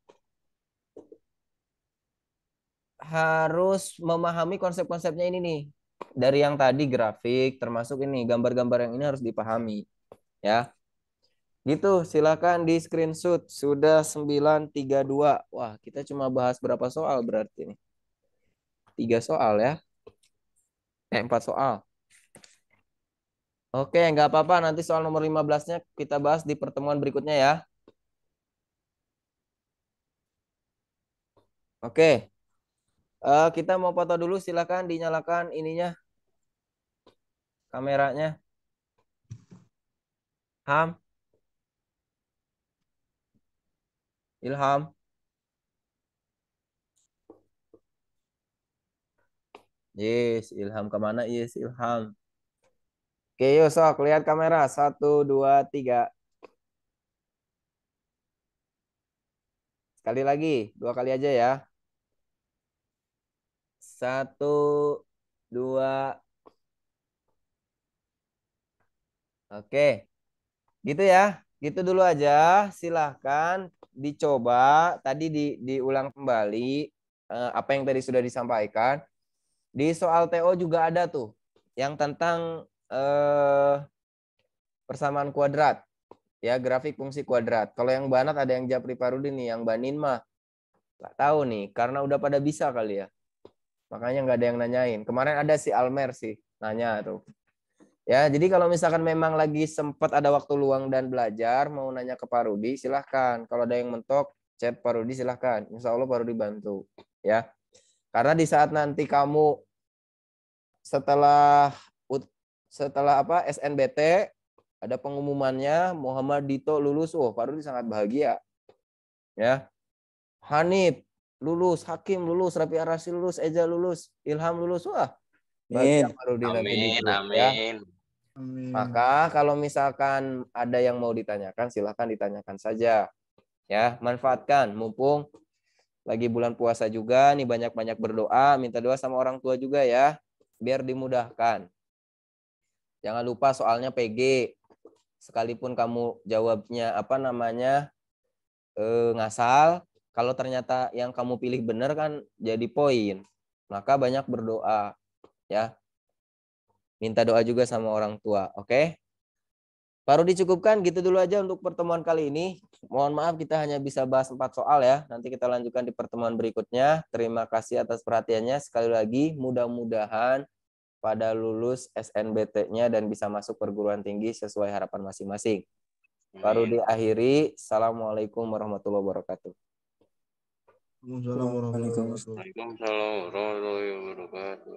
harus memahami konsep-konsepnya ini nih. Dari yang tadi grafik termasuk ini gambar-gambar yang ini harus dipahami, ya. Gitu, silakan di screenshot. Sudah 932. Wah, kita cuma bahas berapa soal berarti nih? 3 soal ya. 4 soal. Oke, nggak apa-apa. Nanti soal nomor 15-nya kita bahas di pertemuan berikutnya ya. Oke, kita mau foto dulu. Silakan dinyalakan ininya, kameranya. Ham, Ilham. Yes, Ilham kemana? Yes, Ilham. Oke, yuk sok. Lihat kamera. 1, 2, 3. Sekali lagi. 2 kali aja ya. 1, 2. Oke. Gitu ya. Gitu dulu aja. Silahkan dicoba. Tadi diulang kembali apa yang tadi sudah disampaikan. Di soal TO juga ada tuh. Yang tentang persamaan kuadrat. Ya, grafik fungsi kuadrat. Kalau yang Banat ada yang Japri Parudin nih. Yang Banin mah nggak tahu nih. Karena udah pada bisa kali ya. Makanya nggak ada yang nanyain. Kemarin ada si Almer sih. Nanya tuh. Ya, jadi kalau misalkan memang lagi sempat ada waktu luang dan belajar, mau nanya ke Pak Rudi, silahkan. Kalau ada yang mentok, chat Pak Rudi silahkan. Insya Allah Pak Rudi bantu. Ya, karena di saat nanti kamu setelah setelah apa SNBT ada pengumumannya Muhammad Dito lulus, oh Pak Rudi sangat bahagia. Ya, Hanif lulus, Hakim lulus, Rafi Arasi lulus, Eja lulus, Ilham lulus, wah bahagia Pak Rudi nanti di Amin, grup ya. amin. Amin. Maka kalau misalkan ada yang mau ditanyakan, silahkan ditanyakan saja. Ya, manfaatkan. Mumpung lagi bulan puasa juga, nih banyak-banyak berdoa, minta doa sama orang tua juga ya, biar dimudahkan. Jangan lupa soalnya PG. Sekalipun kamu jawabnya apa namanya ngasal, kalau ternyata yang kamu pilih benar kan jadi poin. Maka banyak berdoa. Ya, minta doa juga sama orang tua. Oke? Baru dicukupkan gitu dulu aja untuk pertemuan kali ini. Mohon maaf kita hanya bisa bahas 4 soal ya. Nanti kita lanjutkan di pertemuan berikutnya. Terima kasih atas perhatiannya. Sekali lagi mudah-mudahan pada lulus SNBT-nya dan bisa masuk perguruan tinggi sesuai harapan masing-masing. Baru diakhiri. Assalamualaikum warahmatullahi wabarakatuh. Waalaikumsalam warahmatullahi wabarakatuh. Waalaikumsalam warahmatullahi wabarakatuh.